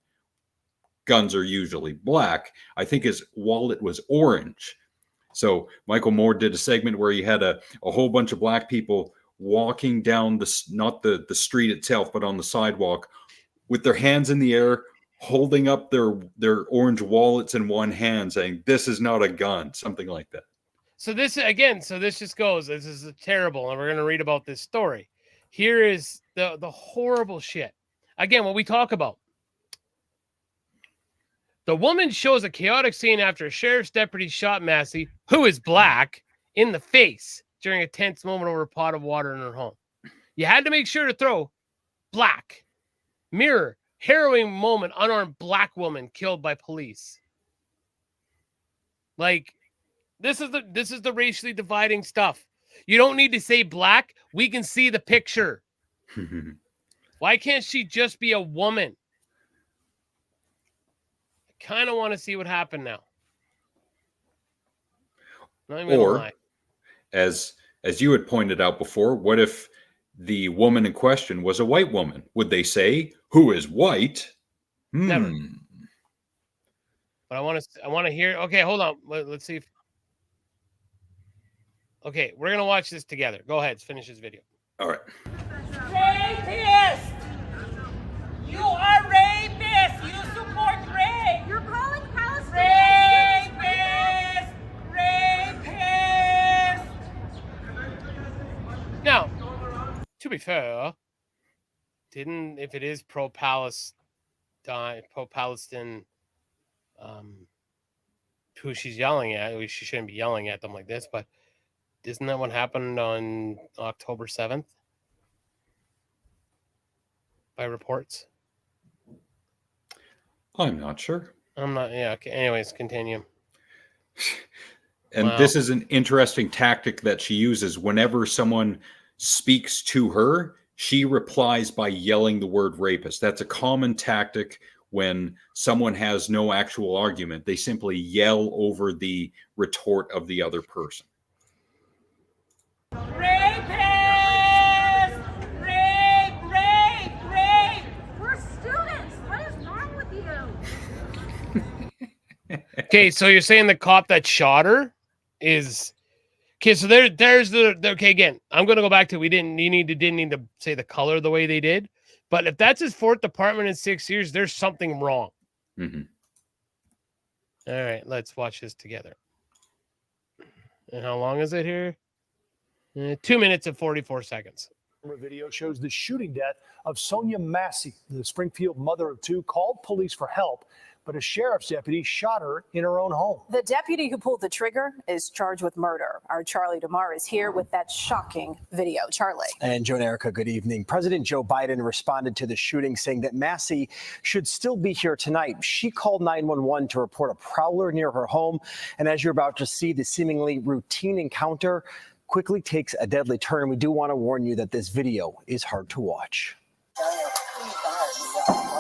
Guns are usually black. I think his wallet was orange. So Michael Moore did a segment where he had a whole bunch of black people walking down not the street itself, but on the sidewalk with their hands in the air, holding up their orange wallets in one hand saying, "This is not a gun," something like that. So this just goes, this is terrible. And we're going to read about this story. Here is the horrible shit. Again, what we talk about. The woman shows a chaotic scene after a sheriff's deputy shot Massey, who is black, in the face during a tense moment over a pot of water in her home. You had to make sure to throw black. Mirror. Harrowing moment, unarmed black woman killed by police. Like, this is the racially dividing stuff. You don't need to say black. We can see the picture. Why can't she just be a woman? I kind of want to see what happened now. Not even gonna lie. As you had pointed out before, what if the woman in question was a white woman? Would they say, "Who is white?" Never. But I want to hear. Okay, hold on. Let's see if. Okay, we're gonna watch this together. Go ahead, finish this video. All right. Rapist! You are rapist! You support rape! You're calling Palestinians rapist! Rapist! Now, to be fair, if it is pro-Palestine, who she's yelling at, she shouldn't be yelling at them like this, but isn't that what happened on October 7th? By reports? I'm not sure. I'm not, yeah, okay. Anyways, continue. And this is an interesting tactic that she uses. Whenever someone speaks to her, she replies by yelling the word rapist. That's a common tactic when someone has no actual argument. They simply yell over the retort of the other person. Rapist! Rape! We're students. What is wrong with you? Okay, so you're saying the cop that shot her is... Okay, so there's the... Okay, again, I'm going to go back to... Didn't need to say the color the way they did. But if that's his 4th department in 6 years, there's something wrong. Mm-hmm. All right, let's watch this together. And how long is it here? 2 minutes and 44 seconds. Video shows the shooting death of Sonia Massey. The Springfield mother of two called police for help but a sheriff's deputy shot her in her own home. The deputy who pulled the trigger is charged with murder. Our Charlie DeMar is here with that shocking video. Charlie. And Joe and Erica, good evening. President Joe Biden responded to the shooting, saying that Massey should still be here tonight. She called 911 to report a prowler near her home. And as you're about to see, the seemingly routine encounter quickly takes a deadly turn. We do want to warn you that this video is hard to watch.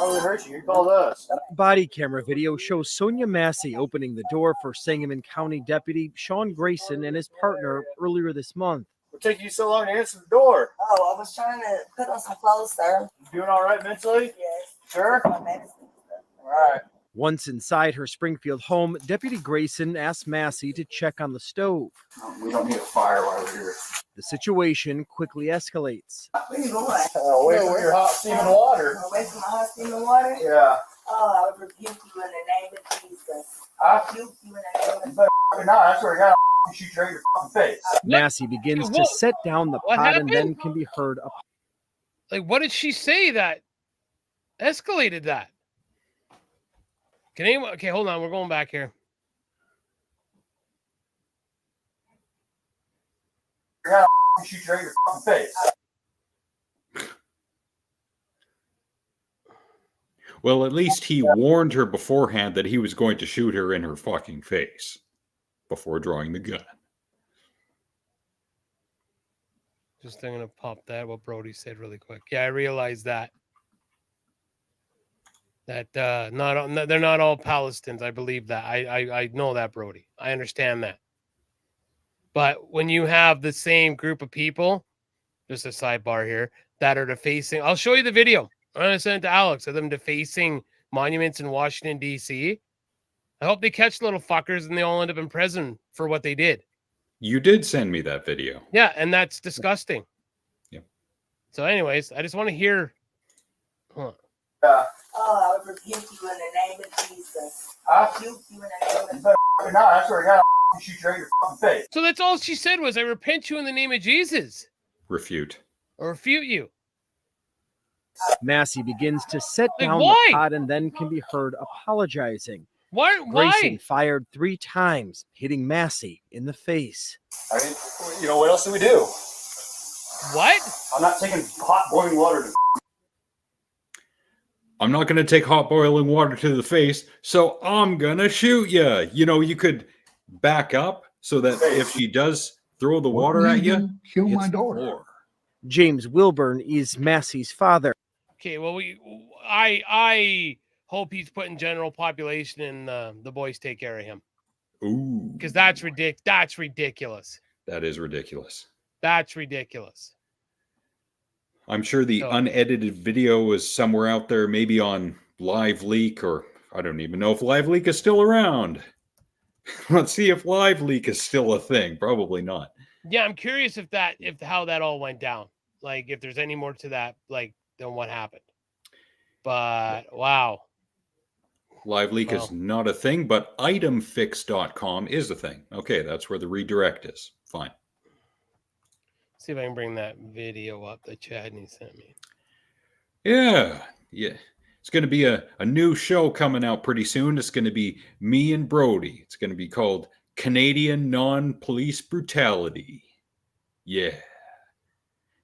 Oh, it hurt you. You called us. Body camera video shows Sonia Massey opening the door for Sangamon County Deputy Sean Grayson and his partner earlier this month. What took you so long to answer the door? Oh, I was trying to put on some clothes, sir. You doing all right mentally? Yes. Sure? All right. Once inside her Springfield home, Deputy Grayson asked Massey to check on the stove. We don't need a fire while we're here. The situation quickly escalates. Where you going? Away from your hot steaming water. Away from my hot steaming water? Yeah. Oh, I would rebuke you in the name of Jesus. I rebuke you in the name of Jesus. better not. I swear to God, I'll shoot you right in your fucking face. Massey begins to set down the pot and then can be heard. Like, what did she say that escalated that? Can anyone? Okay, hold on. We're going back here. Yeah, I'll shoot you right in your fucking face. Well, at least he warned her beforehand that he was going to shoot her in her fucking face before drawing the gun. Just going to pop that, what Brody said really quick. Yeah, I realized that. That they're not all Palestinians. I believe that. I know that, Brody. I understand that. But when you have the same group of people, just a sidebar here, that are defacing, I'll show you the video. I'm going to send it to Alex of them defacing monuments in Washington, D.C. I hope they catch little fuckers and they all end up in prison for what they did. You did send me that video. Yeah, and that's disgusting. Yep. So anyways, I just want to hear. Hold on. Oh, I would rebuke you in the name of Jesus. I rebuke you in the name of Jesus. Better not. I swear to God, I'll shoot you right in your fucking face. So that's all she said was, I repent you in the name of Jesus. Refute. Or refute you. Massey begins to set down why? the pot and then can be heard apologizing. Why? Grayson fired 3 times, hitting Massey in the face. I mean, you know, what else do we do? What? I'm not taking hot boiling water to I'm not going to take hot boiling water to the face, so I'm going to shoot you. You know, you could back up so that if she does throw the water at you, kill my daughter. James Wilburn is Massey's father. Okay, well, I hope he's putting general population in the boys take care of him. Ooh. Because that's ridiculous. That's ridiculous. That is ridiculous. That's ridiculous. I'm sure the unedited video is somewhere out there, maybe on Live Leak, or I don't even know if Live Leak is still around. Let's see if Live Leak is still a thing. Probably not. Yeah, I'm curious if how that all went down. Like, if there's any more to that, like, than what happened. But wow. Live Leak is not a thing, but itemfix.com is a thing. Okay, that's where the redirect is. Fine. See if I can bring that video up that Chadney sent me. Yeah. It's going to be a new show coming out pretty soon. It's going to be me and Brody. It's going to be called Canadian Non-Police Brutality. Yeah.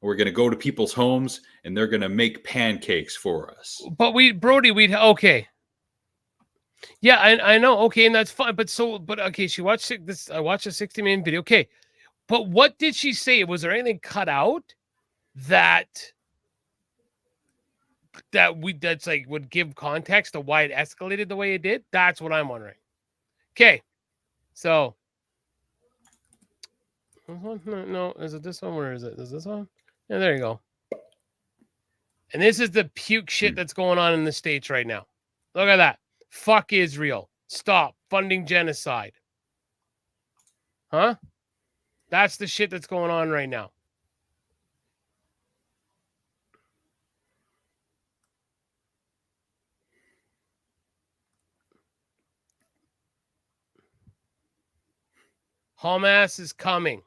We're going to go to people's homes and they're going to make pancakes for us. But okay. Yeah, I know. Okay, and that's fine. But okay, she watched this. I watched a 60-minute video. Okay. But what did she say? Was there anything cut out that's like would give context to why it escalated the way it did? That's what I'm wondering. Okay. So no, is it this one? Where is it? Is this one? Yeah, there you go. And this is the puke shit that's going on in the States right now. Look at that. Fuck Israel. Stop funding genocide. Huh? That's the shit that's going on right now. Hamas is coming.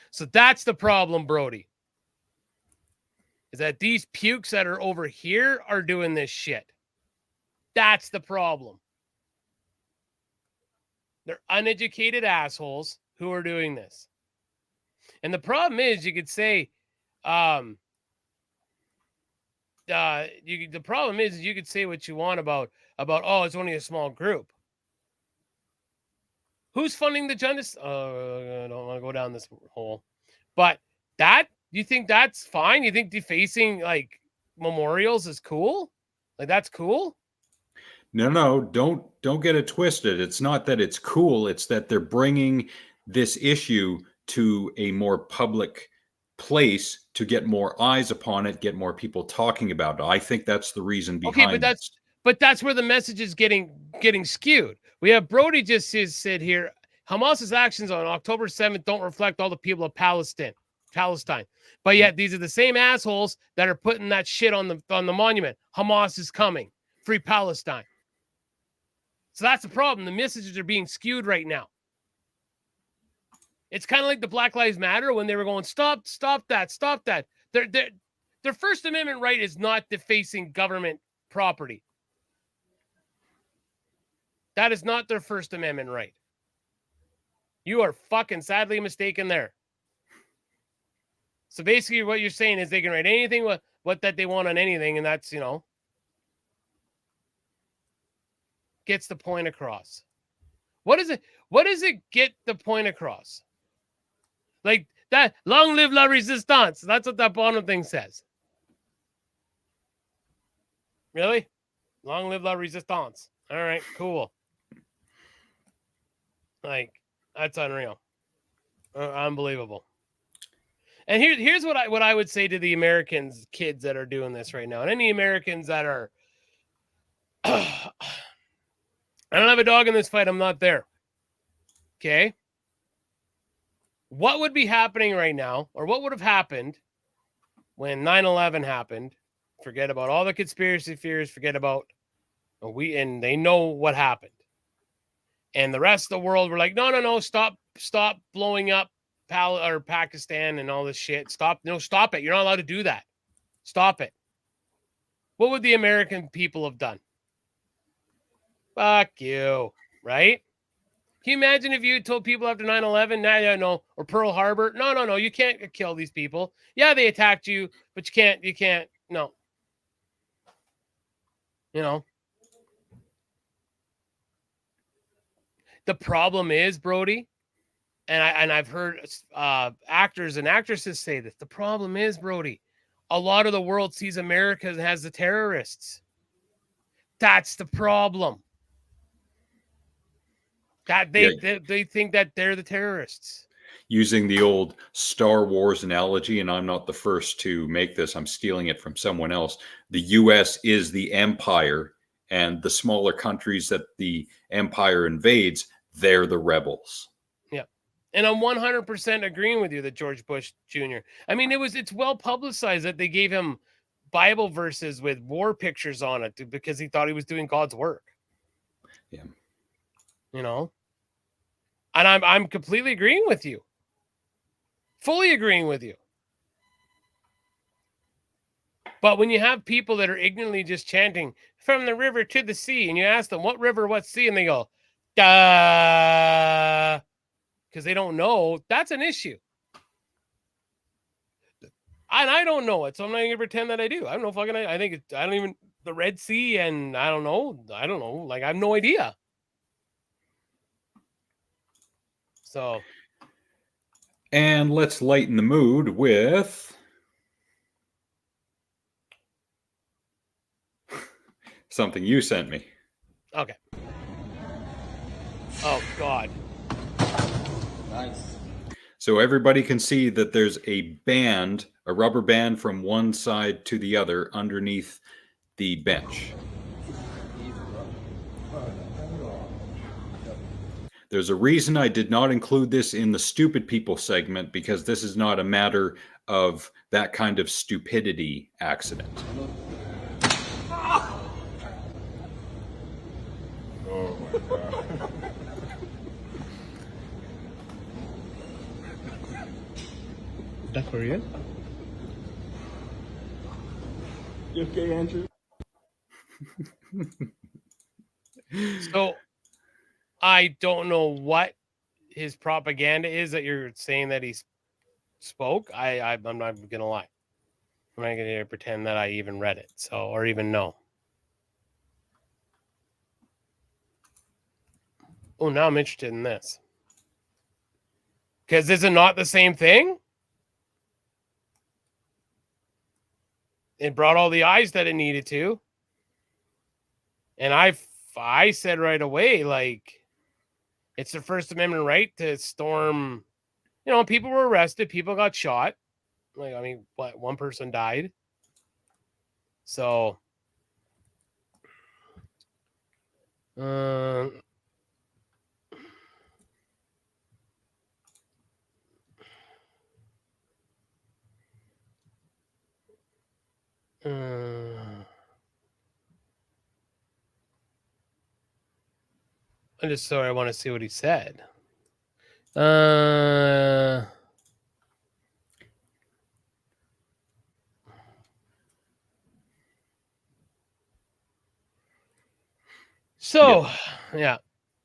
So that's the problem, Brody. Is that these pukes that are over here are doing this shit. That's the problem. They're uneducated assholes who are doing this. And the problem is, you could say, the problem is you could say what you want about, oh, it's only a small group. Who's funding the justice? I don't want to go down this hole. But you think that's fine? You think defacing like memorials is cool? Like that's cool? No, don't get it twisted. It's not that it's cool. It's that they're bringing this issue to a more public place to get more eyes upon it, get more people talking about it. I think that's the reason behind this. But that's where the message is getting skewed. We have Brody just said here, Hamas's actions on October 7th don't reflect all the people of Palestine. But yet these are the same assholes that are putting that shit on the monument. Hamas is coming. Free Palestine. So that's the problem. The messages are being skewed right now. It's kind of like the Black Lives Matter when they were going, stop that. Their First Amendment right is not defacing government property. That is not their First Amendment right. You are fucking sadly mistaken there. So basically what you're saying is they can write anything what that they want on anything, and that's, gets the point across. What is it get the point across? Like that, long live la resistance. That's what that bottom thing says. Really? Long live la resistance. All right, cool. Like, that's unreal. Unbelievable. And here's what I would say to the Americans, kids that are doing this right now, and any Americans that are I don't have a dog in this fight. I'm not there. Okay? What would be happening right now, or what would have happened when 9/11 happened? Forget about all the conspiracy theories. Forget about and they know what happened. And the rest of the world were like, no, stop blowing up Pakistan and all this shit. Stop it. You're not allowed to do that. Stop it. What would the American people have done? Fuck you, right? Can you imagine if you told people after 9/11, no, or Pearl Harbor, no, you can't kill these people. Yeah, they attacked you, but you can't, no. The problem is, Brody, and I've heard actors and actresses say this. The problem is, Brody, a lot of the world sees America as the terrorists. That's the problem. That they think that they're the terrorists. Using the old Star Wars analogy, and I'm not the first to make this, I'm stealing it from someone else. The U.S. is the empire, and the smaller countries that the empire invades, they're the rebels. Yeah. And I'm 100% agreeing with you that George Bush Jr. I mean, it's well publicized that they gave him Bible verses with war pictures on it because he thought he was doing God's work. Yeah. And I'm completely agreeing with you. Fully agreeing with you. But when you have people that are ignorantly just chanting from the river to the sea, and you ask them what river, what sea, and they go, duh, because they don't know, that's an issue. And I don't know it, so I'm not going to pretend that I do. I don't know fucking, I think I don't even, the Red Sea, and I don't know. Like, I have no idea. So. And let's lighten the mood with something you sent me. Okay. Oh, God. Nice. So everybody can see that there's a band, a rubber band from one side to the other underneath the bench. There's a reason I did not include this in the stupid people segment, because this is not a matter of that kind of stupidity accident. Oh my God. Is that for real? You okay, Andrew? So I don't know what his propaganda is that you're saying that he spoke. I'm not gonna lie. I'm not gonna pretend that I even read it, so or even know. Oh, now I'm interested in this. Because is it not the same thing? It brought all the eyes that it needed to. And I said right away, like, it's the First Amendment right to storm. You know, people were arrested, people got shot. Like, I mean, what, one person died. So, I just sorry, I want to see what he said. So, yeah.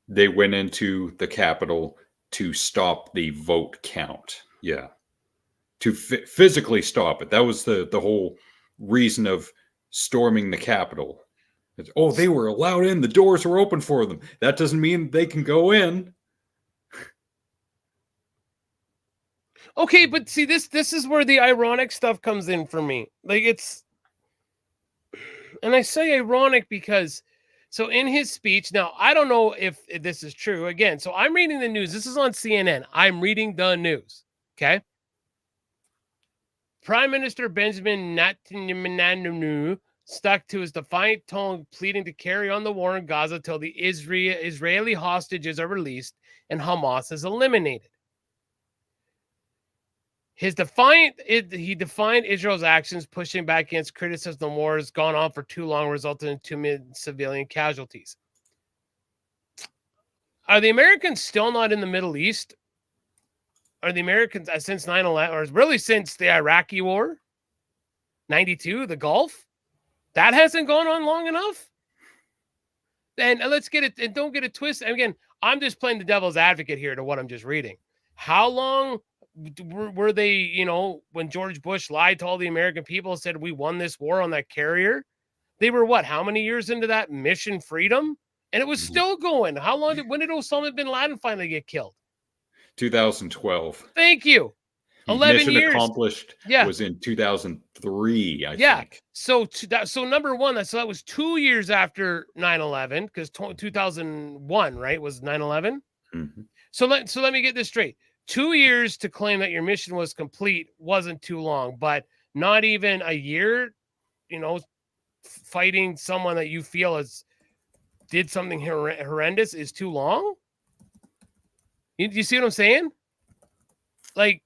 They went into the Capitol to stop the vote count. Yeah. To physically stop it. That was the whole reason of storming the Capitol. Oh, they were allowed in. The doors were open for them. That doesn't mean they can go in. Okay, but see, this is where the ironic stuff comes in for me. Like, it's, and I say ironic because, so in his speech, now I don't know if this is true. Again, so I'm reading the news. This is on CNN. I'm reading the news. Okay. Prime Minister Benjamin Netanyahu stuck to his defiant tone, pleading to carry on the war in Gaza till the Israeli hostages are released and Hamas is eliminated. He defined Israel's actions, pushing back against criticism the war has gone on for too long, resulting in too many civilian casualties. Are the Americans still not in the Middle East? Are the Americans since 9/11, or really since the Iraqi war, 92, the Gulf? That hasn't gone on long enough? And let's get it, and don't get it twisted. Again, I'm just playing the devil's advocate here to what I'm just reading. How long were they, you know, when George Bush lied to all the American people and said we won this war on that carrier? They were what, how many years into that mission freedom? And it was still going. How long when did Osama bin Laden finally get killed? 2012. Thank you. 11 Mission years. Accomplished was in 2003, I think. So number one, that was 2 years after 9/11, because 2001, right, was 9/11. Mm-hmm. So let me get this straight. 2 years to claim that your mission was complete wasn't too long, but not even a year, you know, fighting someone that you feel did something horrendous is too long. You see what I'm saying? Like,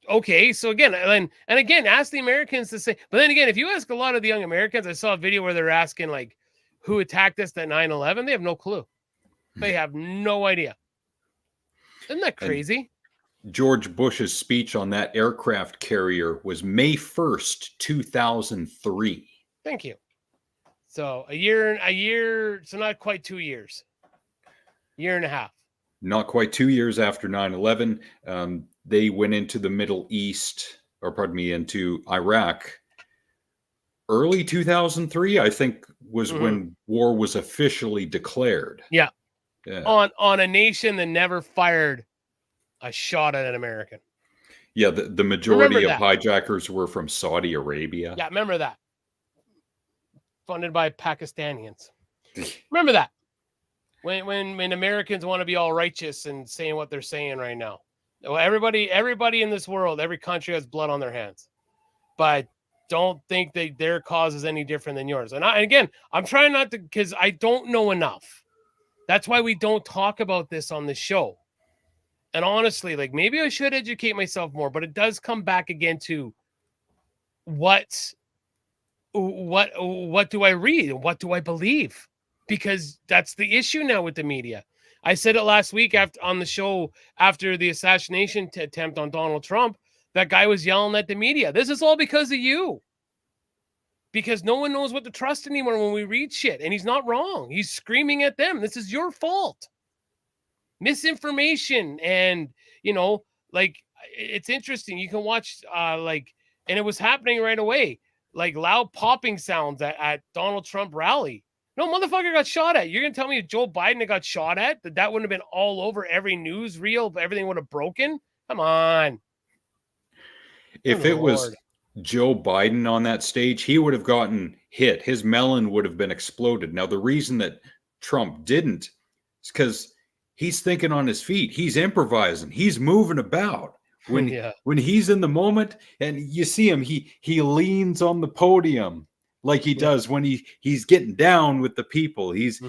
okay, so again, and again, ask the Americans to say, but then again, if you ask a lot of the young Americans, I saw a video where they're asking, like, who attacked us at 9/11? They have no clue. They have no idea. Isn't that crazy? And George Bush's speech on that aircraft carrier was May 1st, 2003. Thank you. So a year, so not quite 2 years. Year and a half. Not quite 2 years after 9/11. They went into the Middle East, or pardon me, into Iraq. Early 2003, I think, was when war was officially declared. Yeah. On a nation that never fired a shot at an American. Yeah, the majority of hijackers were from Saudi Arabia. Yeah, remember that. Funded by Pakistanians. Remember that. When Americans want to be all righteous and saying what they're saying right now. Well, everybody in this world, every country has blood on their hands. But don't think that their cause is any different than yours. And again, I'm trying not to, because I don't know enough. That's why we don't talk about this on the show. And honestly, like, maybe I should educate myself more, but it does come back again to what do I read? What do I believe? Because that's the issue now with the media. I said it last week on the show after the assassination attempt on Donald Trump. That guy was yelling at the media. This is all because of you. because no one knows what to trust anymore when we read shit. And he's not wrong. He's screaming at them. This is your fault. Misinformation. And, you know, like, it's interesting. You can watch, like, and it was happening right away, like loud popping sounds at Donald Trump rally. No motherfucker got shot at. You're going to tell me if Joe Biden had got shot at, that wouldn't have been all over every newsreel, everything would have broken? Come on. If it was Joe Biden on that stage, he would have gotten hit. His melon would have been exploded. Now, the reason that Trump didn't is because he's thinking on his feet. He's improvising. He's moving about. When he's in the moment, and you see him, he leans on the podium like he does when he's getting down with the people. He's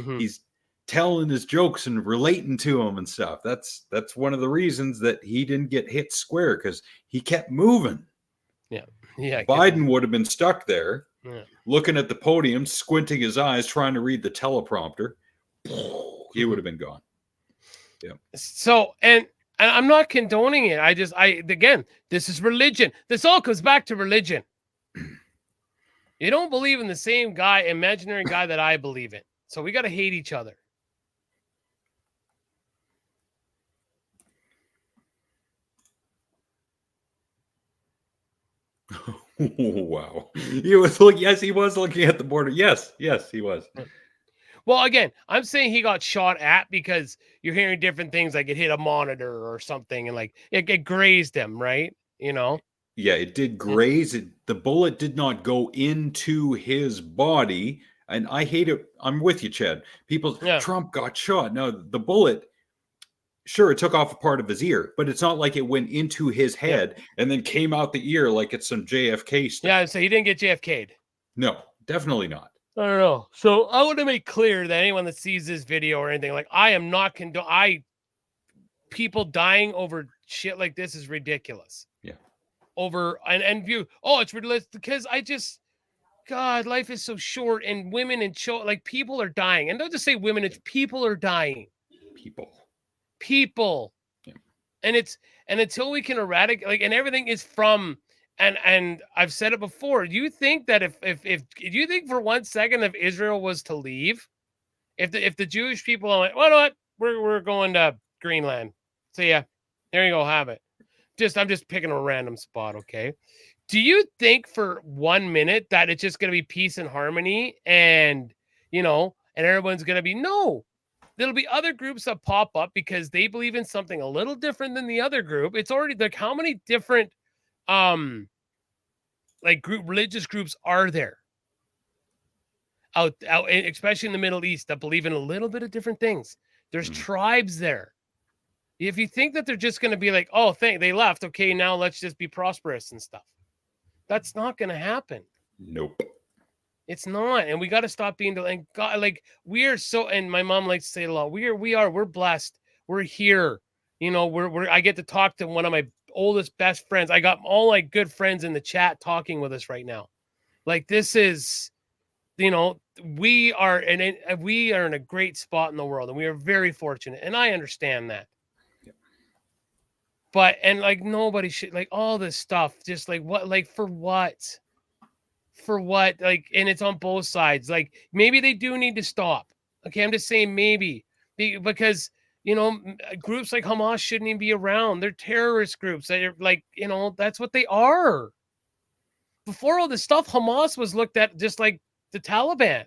telling his jokes and relating to them and stuff. That's one of the reasons that he didn't get hit square, because he kept moving. Yeah. Biden would have been stuck there, looking at the podium, squinting his eyes, trying to read the teleprompter. He would have been gone. Yeah. So, and I'm not condoning it. Again, this is religion. This all comes back to religion. You don't believe in the same guy, imaginary guy that I believe in. So we got to hate each other. Wow. He was looking, yes, he was looking at the border. Yes, he was. Well, again, I'm saying he got shot at because you're hearing different things, like it hit a monitor or something, and like it grazed him, right? You know? Yeah, it did graze. The bullet did not go into his body. And I hate it. I'm with you, Chad. Trump got shot. No, the bullet, sure, it took off a part of his ear, but it's not like it went into his head and then came out the ear like it's some JFK stuff. Yeah, so he didn't get JFK'd. No, definitely not. I don't know. So I want to make clear that anyone that sees this video or anything, like, I am not people dying over shit like this is ridiculous. Yeah. And view, it's ridiculous because God, life is so short, and women and children, like, people are dying. And don't just say women, it's people are dying. People. Yeah. And until we can eradicate, like, and everything is from, and I've said it before. Do you think that if do you think for 1 second if Israel was to leave, if the Jewish people went, what, we're going to Greenland. So yeah, there you go, have it. I'm just picking a random spot, okay? Do you think for 1 minute that it's just going to be peace and harmony and, you know, and everyone's going to be, no, there'll be other groups that pop up because they believe in something a little different than the other group. It's already like, how many different, religious groups are there out, especially in the Middle East, that believe in a little bit of different things? There's tribes there. If you think that they're just going to be like, they left, okay, now let's just be prosperous and stuff. That's not going to happen. Nope. It's not. And we got to stop being like, God, like, we are so, and my mom likes to say a lot, we're blessed. We're here. You know, I get to talk to one of my oldest best friends. I got all my good friends in the chat talking with us right now. Like, this is, you know, we are in a great spot in the world, and we are very fortunate. And I understand that. But, and like, nobody should, like, all this stuff, just like, what, like, for what? For what? Like, and it's on both sides. Like, maybe they do need to stop. Okay, I'm just saying maybe. Because, you know, groups like Hamas shouldn't even be around. They're terrorist groups. They're like, you know, that's what they are. Before all this stuff, Hamas was looked at just like the Taliban.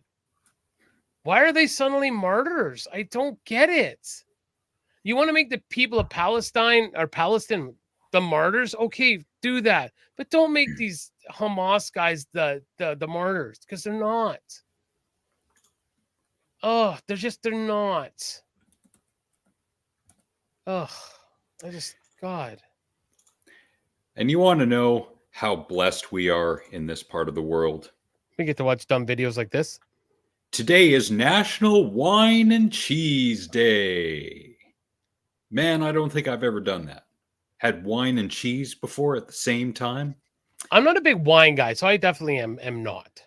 Why are they suddenly martyrs? I don't get it. You want to make the people of Palestine the martyrs? Okay, do that. But don't make these Hamas guys the martyrs, because they're not. Oh, they're not. Oh, God. And you want to know how blessed we are in this part of the world? We get to watch dumb videos like this. Today is National Wine and Cheese Day. Man, I don't think I've ever done that. Had wine and cheese before at the same time. I'm not a big wine guy, so I definitely am not.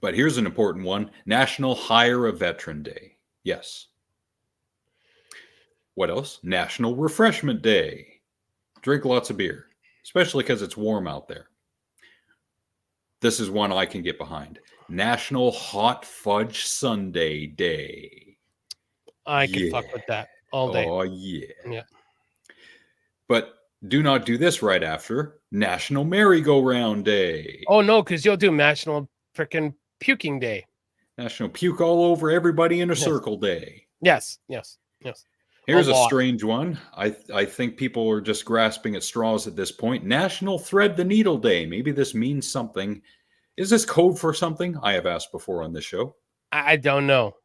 But here's an important one. National Hire a Veteran Day. Yes. What else? National Refreshment Day. Drink lots of beer, especially because it's warm out there. This is one I can get behind. National Hot Fudge Sundae Day. I can fuck with that all day. Oh, yeah. Yeah. But do not do this right after National Merry-Go-Round Day. Oh, no, because you'll do National freaking Puking Day. National Puke All Over Everybody in a Yes. Circle Day. Yes. Here's a lot. strange one. I think people are just grasping at straws at this point. National Thread the Needle Day. Maybe this means something. Is this code for something? I have asked before on this show. I don't know.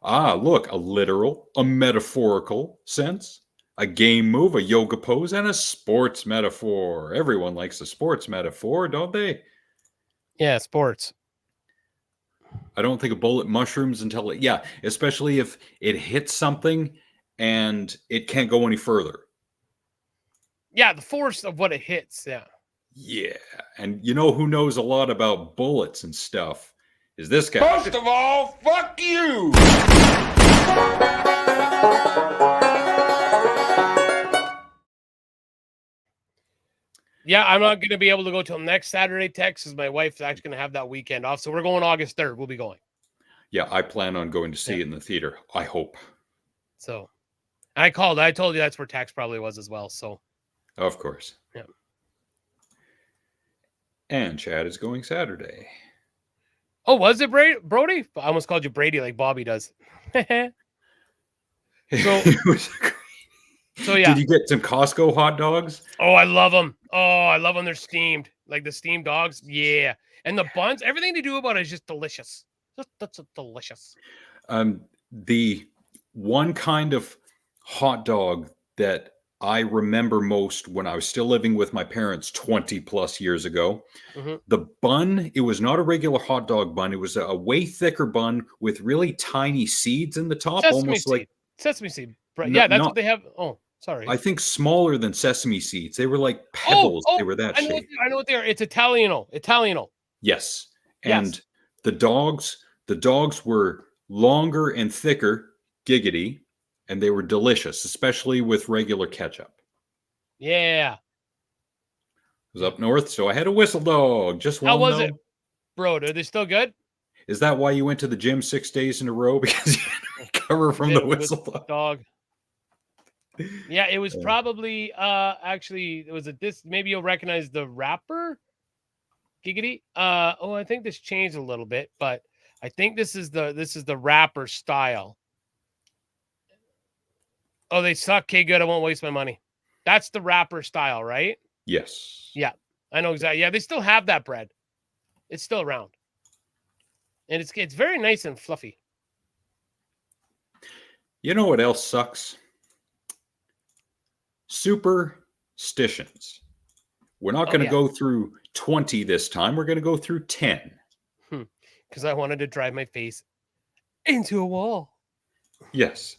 Ah, look, a literal, a metaphorical sense, a game move, a yoga pose, and a sports metaphor. Everyone likes a sports metaphor, don't they? Yeah, sports. I don't think a bullet mushrooms until it, yeah, especially if it hits something and it can't go any further. Yeah, the force of what it hits. Yeah. Yeah, and you know who knows a lot about bullets and stuff is this guy. First of all, fuck you! Yeah, I'm not going to be able to go till next Saturday, Texas. My wife's actually going to have that weekend off. So we're going August 3rd. We'll be going. Yeah, I plan on going to see it in the theater. I hope. So I called. I told you that's where Tax probably was as well. So, of course. Yeah. And Chad is going Saturday. Oh, was it Brody? I almost called you Brady like Bobby does. So yeah. Did you get some Costco hot dogs? Oh, I love them. Oh, I love when they're steamed. Like the steamed dogs. Yeah. And the buns, everything they do about it is just delicious. That's delicious. The one kind of hot dog that I remember most when I was still living with my parents 20 plus years ago, the bun, it was not a regular hot dog bun. It was a way thicker bun with really tiny seeds in the top. Sesame seed. Sesame seed. Yeah, that's what they have. Oh, sorry. I think smaller than sesame seeds. They were like pebbles. They were that shape. I know what they are. It's Italiano. Yes. And the dogs were longer and thicker, giggity, and they were delicious, especially with regular ketchup. Yeah. I was up north, so I had a whistle dog. Just one. How was it? Bro, are they still good? Is that why you went to the gym 6 days in a row? Because you had to recover from the whistle dog. Yeah, it was probably actually it was this. Maybe you'll recognize the rapper. Giggity. I think this changed a little bit, but I think this is the rapper style. Oh, they suck. Okay, good. I won't waste my money. That's the rapper style, right? Yes. Yeah, I know exactly. Yeah, they still have that bread. It's still around. And it's very nice and fluffy. You know what else sucks? Superstitions. We're not going to go through 20 this time. We're going to go through 10. Because I wanted to drive my face into a wall. Yes.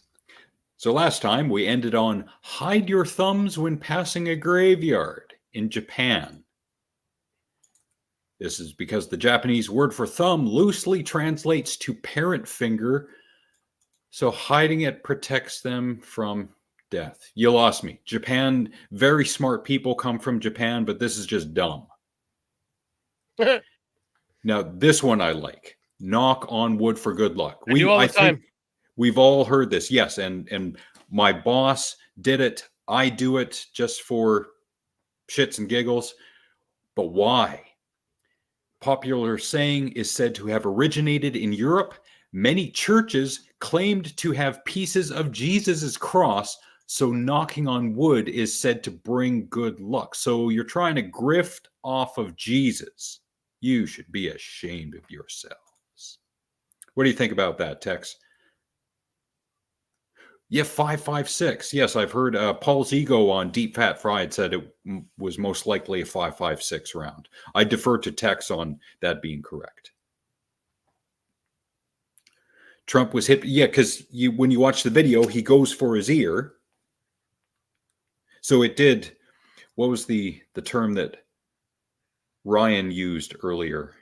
So last time we ended on hide your thumbs when passing a graveyard in Japan. This is because the Japanese word for thumb loosely translates to parent finger. So hiding it protects them from death. You lost me. Japan, very smart people come from Japan, but this is just dumb. Now, this one I like. Knock on wood for good luck. I do all the time. We've all heard this. Yes, and my boss did it. I do it just for shits and giggles. But why? Popular saying is said to have originated in Europe. Many churches claimed to have pieces of Jesus's cross, so knocking on wood is said to bring good luck. So you're trying to grift off of Jesus. You should be ashamed of yourselves. What do you think about that, Tex? Yeah, 5.56. Yes, I've heard Paul's Ego on Deep Fat Fried said it was most likely a 5.56 round. I defer to Tex on that being correct. Trump was hit. Yeah, because when you watch the video, he goes for his ear. So it did. What was the term that Ryan used earlier?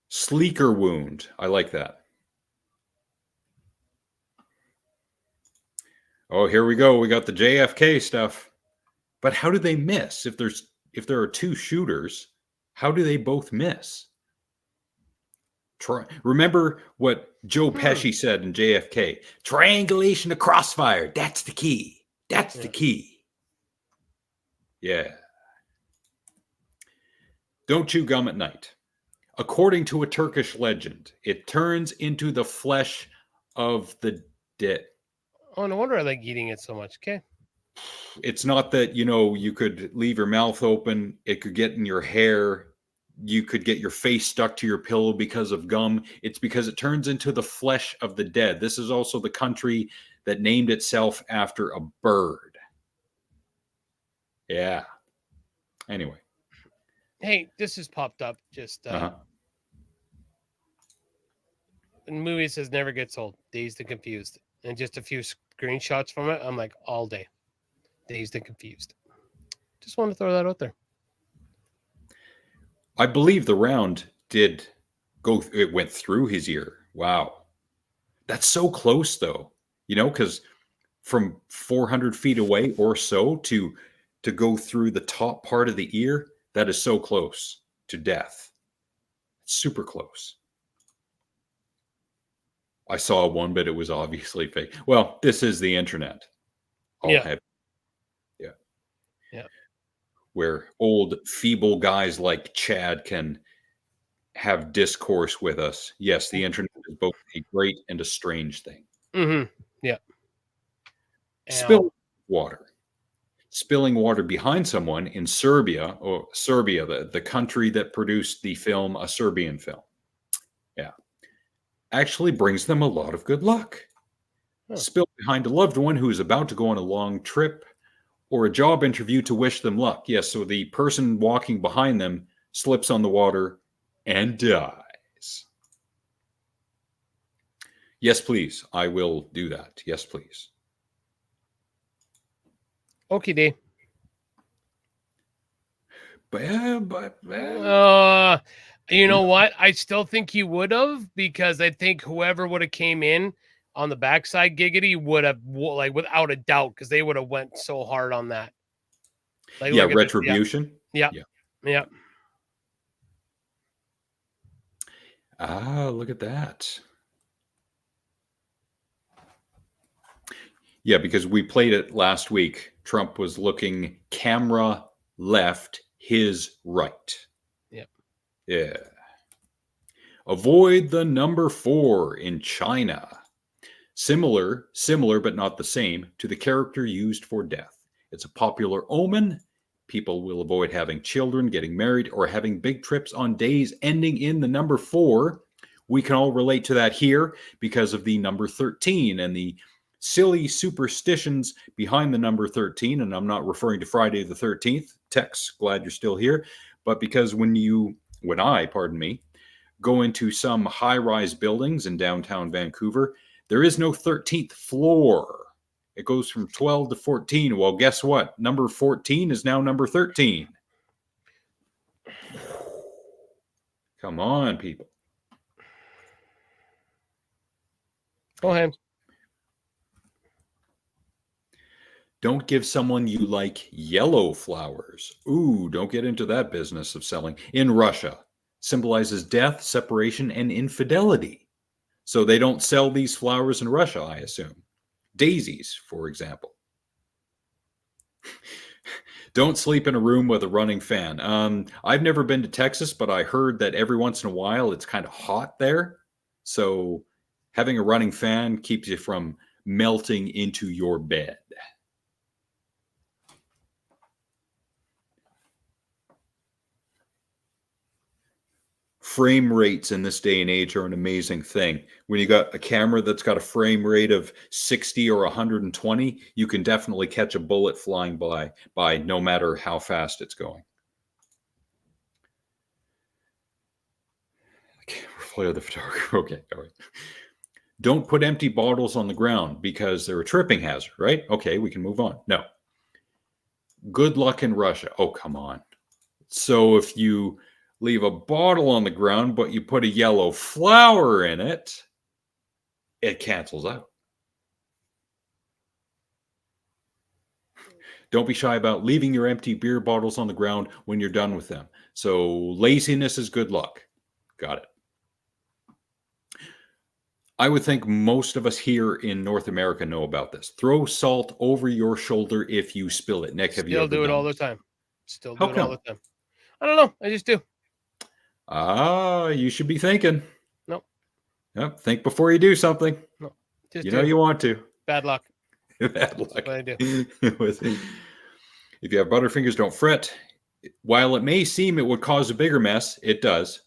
Sleeker wound. I like that. Oh, here we go. We got the JFK stuff. But how do they miss if there's if there are two shooters, how do they both miss? Remember what Joe Pesci said in JFK, triangulation to crossfire. That's the key. That's the key. Yeah. Don't chew gum at night. According to a Turkish legend, it turns into the flesh of the dead. Oh, no wonder I like eating it so much. Okay. It's not that, you could leave your mouth open. It could get in your hair. You could get your face stuck to your pillow because of gum. It's because it turns into the flesh of the dead. This is also the country that named itself after a bird. Yeah. Anyway. Hey, this has popped up. Just the movie says never gets old. Dazed and Confused. And just a few screenshots from it. I'm like, all day. Dazed and Confused. Just want to throw that out there. I believe the round did go. It went through his ear. Wow. That's so close, though. Because from 400 feet away or so to go through the top part of the ear, that is so close to death. Super close. I saw one, but it was obviously fake. Well, this is the internet. Yeah. Where old, feeble guys like Chad can have discourse with us. Yes, the internet is both a great and a strange thing. Mm-hmm. Yeah. Spilling water behind someone in Serbia, the country that produced the film, a Serbian film. Yeah. Actually brings them a lot of good luck. Spill behind a loved one who is about to go on a long trip or a job interview to wish them luck. Yes, so the person walking behind them slips on the water and dies. Yes, please. I will do that. Yes, please. Okay, D. But you know what? I still think he would have, because I think whoever would have came in on the backside, Giggity, would have, like, without a doubt, because they would have went so hard on that. Like, yeah, retribution. Yeah. Ah, look at that. Yeah, because we played it last week. Trump was looking camera left, his right. Yep. Yeah. Avoid the number 4 in China. Similar, but not the same, to the character used for death. It's a popular omen. People will avoid having children, getting married, or having big trips on days ending in the number 4. We can all relate to that here because of the number 13 and the silly superstitions behind the number 13. And I'm not referring to Friday the 13th. Tex, glad you're still here. But because when I go into some high-rise buildings in downtown Vancouver, there is no 13th floor. It goes from 12 to 14. Well, guess what? Number 14 is now number 13. Come on, people. Go ahead. Don't give someone you like yellow flowers. Ooh, don't get into that business of selling. In Russia, symbolizes death, separation, and infidelity. So they don't sell these flowers in Russia, I assume. Daisies, for example. Don't sleep in a room with a running fan. I've never been to Texas, but I heard that every once in a while it's kind of hot there. So having a running fan keeps you from melting into your bed. Frame rates in this day and age are an amazing thing. When you got a camera that's got a frame rate of 60 or 120, you can definitely catch a bullet flying by no matter how fast it's going. I can't reflect the photographer. Okay, all right. Don't put empty bottles on the ground because they're a tripping hazard, right? Okay, we can move on. No. Good luck in Russia. Oh, come on. So if you leave a bottle on the ground, but you put a yellow flower in it, it cancels out. Don't be shy about leaving your empty beer bottles on the ground when you're done with them. So laziness is good luck. Got it. I would think most of us here in North America know about this. Throw salt over your shoulder if you spill it. Nick, have you Still ever do it done all the this? time. Still How do it all come? the time. I don't know. I just do. You should be thinking. No. Yep. Think before you do something. No. Just You do. know you want to. Bad luck. Bad luck. That's what I do. If you have butterfingers, don't fret. While it may seem it would cause a bigger mess, it does.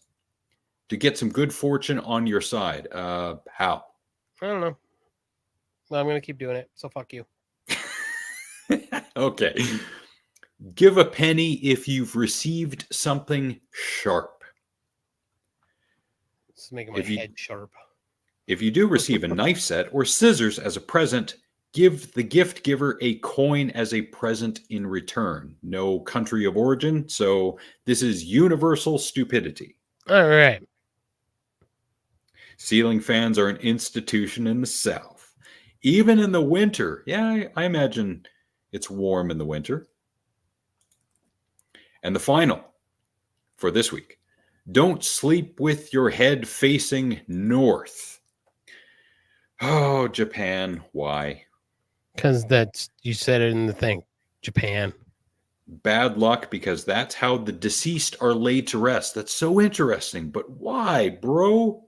To get some good fortune on your side. How? I don't know. Well, I'm going to keep doing it. So fuck you. Okay. Give a penny if you've received something sharp. This is making my head sharp. If you do receive a knife set or scissors as a present, give the gift giver a coin as a present in return. No country of origin, so this is universal stupidity. All right. Ceiling fans are an institution in the South. Even in the winter. Yeah, I imagine it's warm in the winter. And the final for this week. Don't sleep with your head facing north. Oh, Japan. Why? Because you said it in the thing. Japan. Bad luck because that's how the deceased are laid to rest. That's so interesting. But why, bro?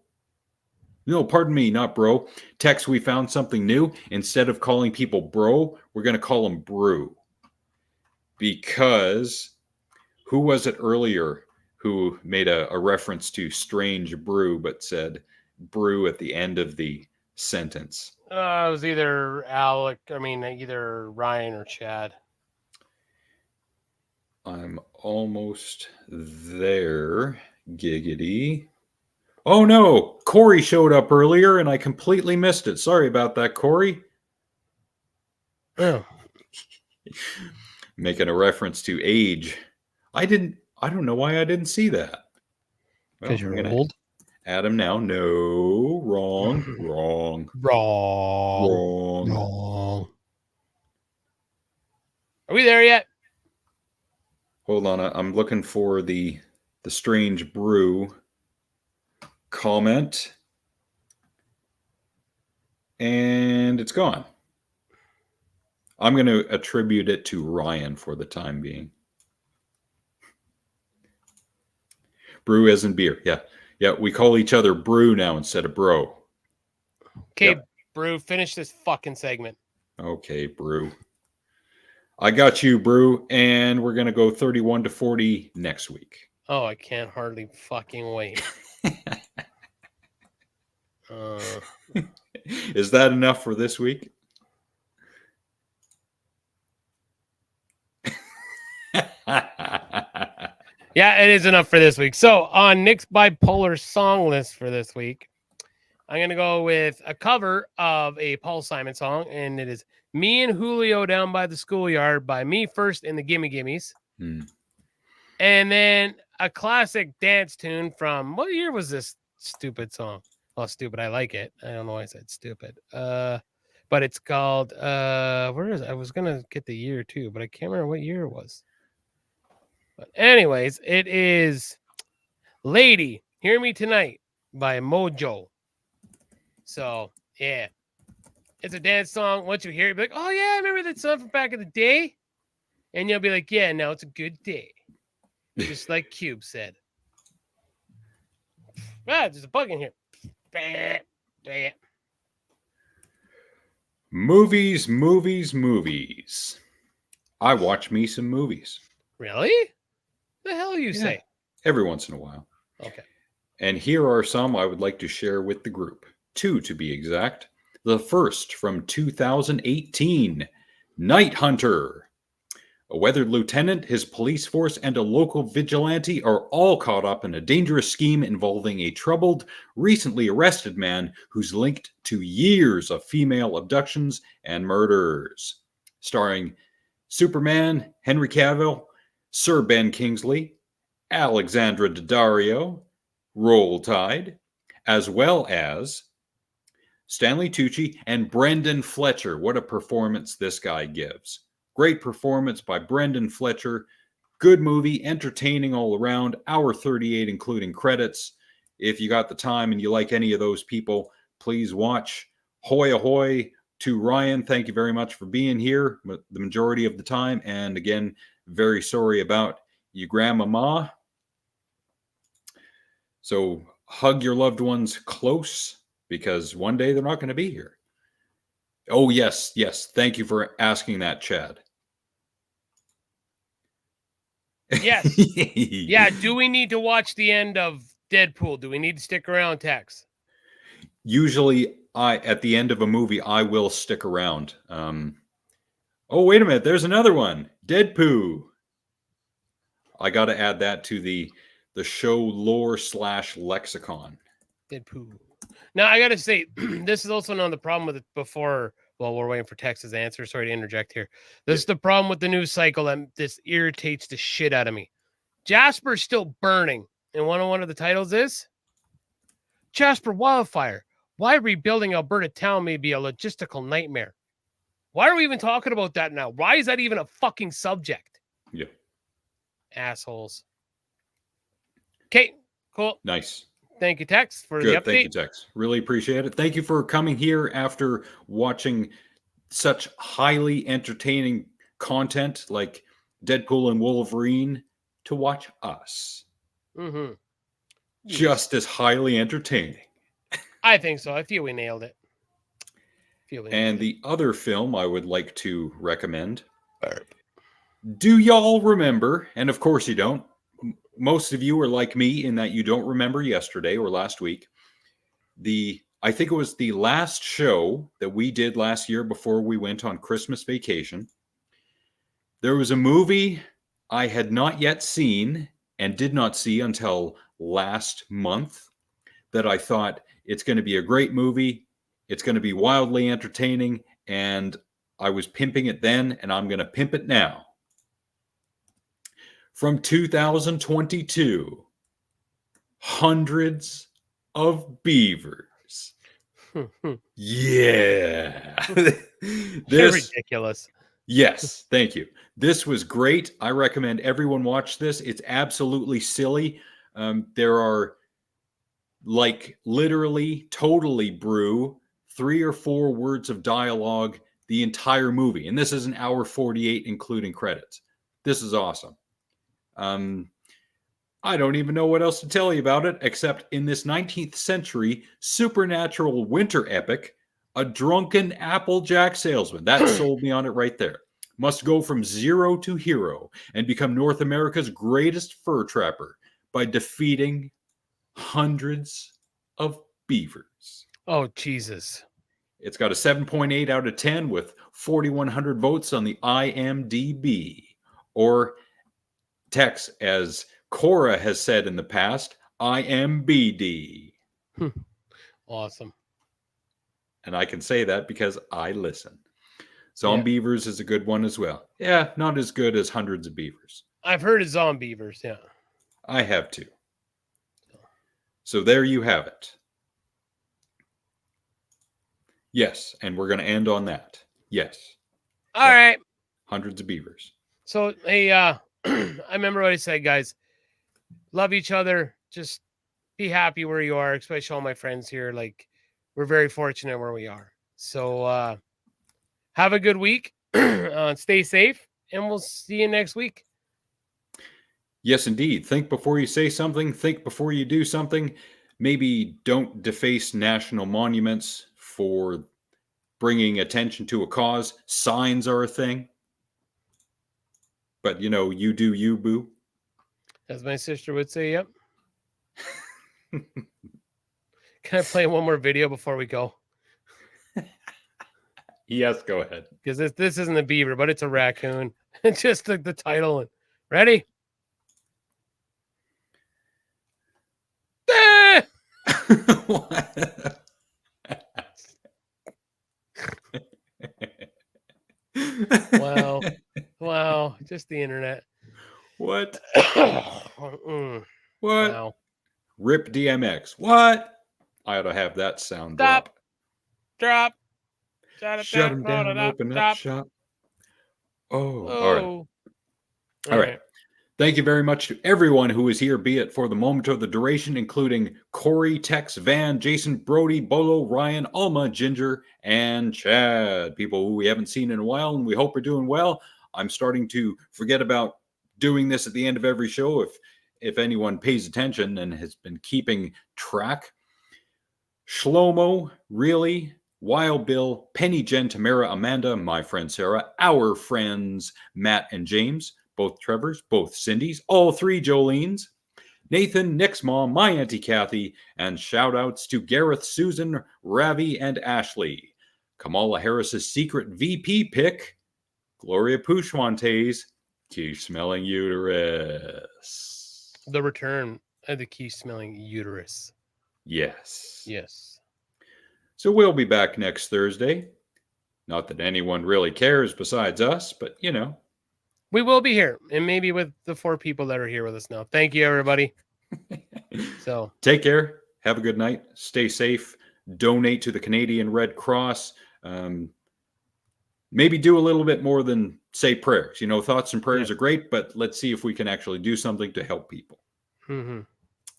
No, pardon me, not bro. Tex, we found something new. Instead of calling people bro, we're going to call them brew. Because who was it earlier who made a reference to strange brew but said brew at the end of the sentence? It was either either Ryan or Chad. I'm almost there. Giggity. Oh no, Corey showed up earlier and I completely missed it. Sorry about that, Corey. Oh. Making a reference to age. I don't know why I didn't see that. Because you're old? Add him now. No, wrong. Are we there yet? Hold on, I'm looking for the strange brew comment. And it's gone. I'm going to attribute it to Ryan for the time being. Brew as in beer. Yeah, we call each other brew now instead of bro. Okay, Yep. Brew, finish this fucking segment. Okay, brew. I got you, brew, and we're going to go 31-40 next week. Oh, I can't hardly fucking wait. Is that enough for this week? Yeah, it is enough for this week. So on Nick's bipolar song list for this week, I'm going to go with a cover of a Paul Simon song, and it is Me and Julio Down by the Schoolyard by Me First and the Gimme Gimmes. And then a classic dance tune from, what year was this stupid song? Oh, stupid. I like it. I don't know why I said stupid. But it's called, where is it? I was going to get the year too, but I can't remember what year it was. But anyways, it is Lady, Hear Me Tonight by Mojo. So, yeah. It's a dance song. Once you hear it, you'll be like, oh, yeah, I remember that song from back in the day. And you'll be like, yeah, now it's a good day. Just like Cube said. There's a bug in here. Movies. I watch me some movies. Really? The hell you say? Every once in a while. Okay. And here are some I would like to share with the group. 2 to be exact. The first from 2018, Night Hunter. A weathered lieutenant, his police force, and a local vigilante are all caught up in a dangerous scheme involving a troubled, recently arrested man who's linked to years of female abductions and murders. Starring Superman, Henry Cavill, Sir Ben Kingsley, Alexandra Daddario, Roll Tide, as well as Stanley Tucci and Brendan Fletcher. What a performance this guy gives. Great performance by Brendan Fletcher. Good movie, entertaining all around. Hour 38, including credits. If you got the time and you like any of those people, please watch. Hoy ahoy to Ryan. Thank you very much for being here the majority of the time. And again, very sorry about your grandmama. So hug your loved ones close because one day they're not going to be here. Oh, yes, yes. Thank you for asking that, Chad. Yes. Yeah. Do we need to watch the end of Deadpool? Do we need to stick around, Tex? Usually, at the end of a movie, I will stick around. Oh, wait a minute. There's another one. Deadpoo. I got to add that to the show lore / lexicon. Deadpool. Now, I got to say, this is also another problem with it before. Well, we're waiting for Tex's answer. Sorry to interject here. This is the problem with the news cycle, and this irritates the shit out of me. Jasper's still burning, and one of the titles is Jasper Wildfire. Why rebuilding Alberta town may be a logistical nightmare. Why are we even talking about that now? Why is that even a fucking subject? Yeah. Assholes. Okay, cool. Nice. Thank you, Tex, for Good. the update. Thank you, Tex. Really appreciate it. Thank you for coming here after watching such highly entertaining content like Deadpool and Wolverine to watch us. Mm-hmm. Just as highly entertaining. I think so. I feel we nailed it. And the other film I would like to recommend. Do y'all remember? And of course you don't. Most of you are like me in that you don't remember yesterday or last week. I think it was the last show that we did last year before we went on Christmas vacation. There was a movie I had not yet seen and did not see until last month that I thought it's going to be a great movie. It's going to be wildly entertaining. And I was pimping it then, and I'm going to pimp it now. From 2022, Hundreds of Beavers. Yeah. They're ridiculous. Yes, thank you. This was great. I recommend everyone watch this. It's absolutely silly. There are literally totally brew 3 or 4 words of dialogue the entire movie. And this is an hour 48, including credits. This is awesome. I don't even know what else to tell you about it, except in this 19th century supernatural winter epic, a drunken Applejack salesman, that sold me on it right there, must go from zero to hero and become North America's greatest fur trapper by defeating hundreds of beavers. Oh, Jesus. It's got a 7.8 out of 10 with 4,100 votes on the IMDb. Or Tex, as Cora has said in the past, IMBD. Awesome. And I can say that because I listen. Zombievers is a good one as well. Yeah, not as good as Hundreds of Beavers. I've heard of Zombievers, yeah. I have too. So there you have it. Yes, and we're going to end on that. Yes. All right. Hundreds of Beavers. So, hey, I remember what I said, guys. Love each other. Just be happy where you are, especially all my friends here. Like, we're very fortunate where we are. So, have a good week. Stay safe, and we'll see you next week. Yes, indeed. Think before you say something. Think before you do something. Maybe don't deface national monuments for bringing attention to a cause. Signs are a thing. But, you know, you do you, boo. As my sister would say, yep. Can I play one more video before we go? Yes, go ahead. Because this isn't a beaver, but it's a raccoon. It's just the title. Ready? Wow. Wow. Just the internet. What? What? Wow. Rip DMX. What? I ought to have that sound Stop. drop. Drop. Shut him down, open up shop. Oh, all right. All All right. Thank you very much to everyone who is here, be it for the moment or the duration, including Corey, Tex, Van, Jason, Brody, Bolo, Ryan, Alma, Ginger, and Chad. People who we haven't seen in a while, and we hope are doing well. I'm starting to forget about doing this at the end of every show if anyone pays attention and has been keeping track. Shlomo, really, Wild Bill, Penny, Jen, Tamara, Amanda, my friend Sarah, our friends Matt and James, both Trevors, both Cindy's, all three Jolene's, Nathan, Nick's mom, my Auntie Kathy, and shout outs to Gareth, Susan, Ravi, and Ashley. Kamala Harris's secret VP pick, Gloria Pushwante's key-smelling uterus. The return of the key-smelling uterus. Yes. Yes. So we'll be back next Thursday. Not that anyone really cares besides us, but you know. We will be here, and maybe with the 4 people that are here with us now. Thank you, everybody. So take care. Have a good night. Stay safe. Donate to the Canadian Red Cross. Maybe do a little bit more than say prayers. You know, thoughts and prayers are great, but let's see if we can actually do something to help people. Mm-hmm.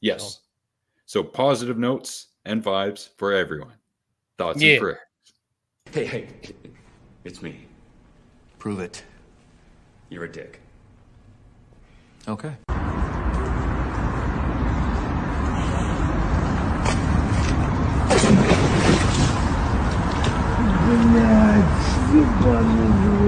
Yes. So positive notes and vibes for everyone. Thoughts and prayers. Hey, it's me. Prove it. You're a dick. Okay. Блядь, ебаный.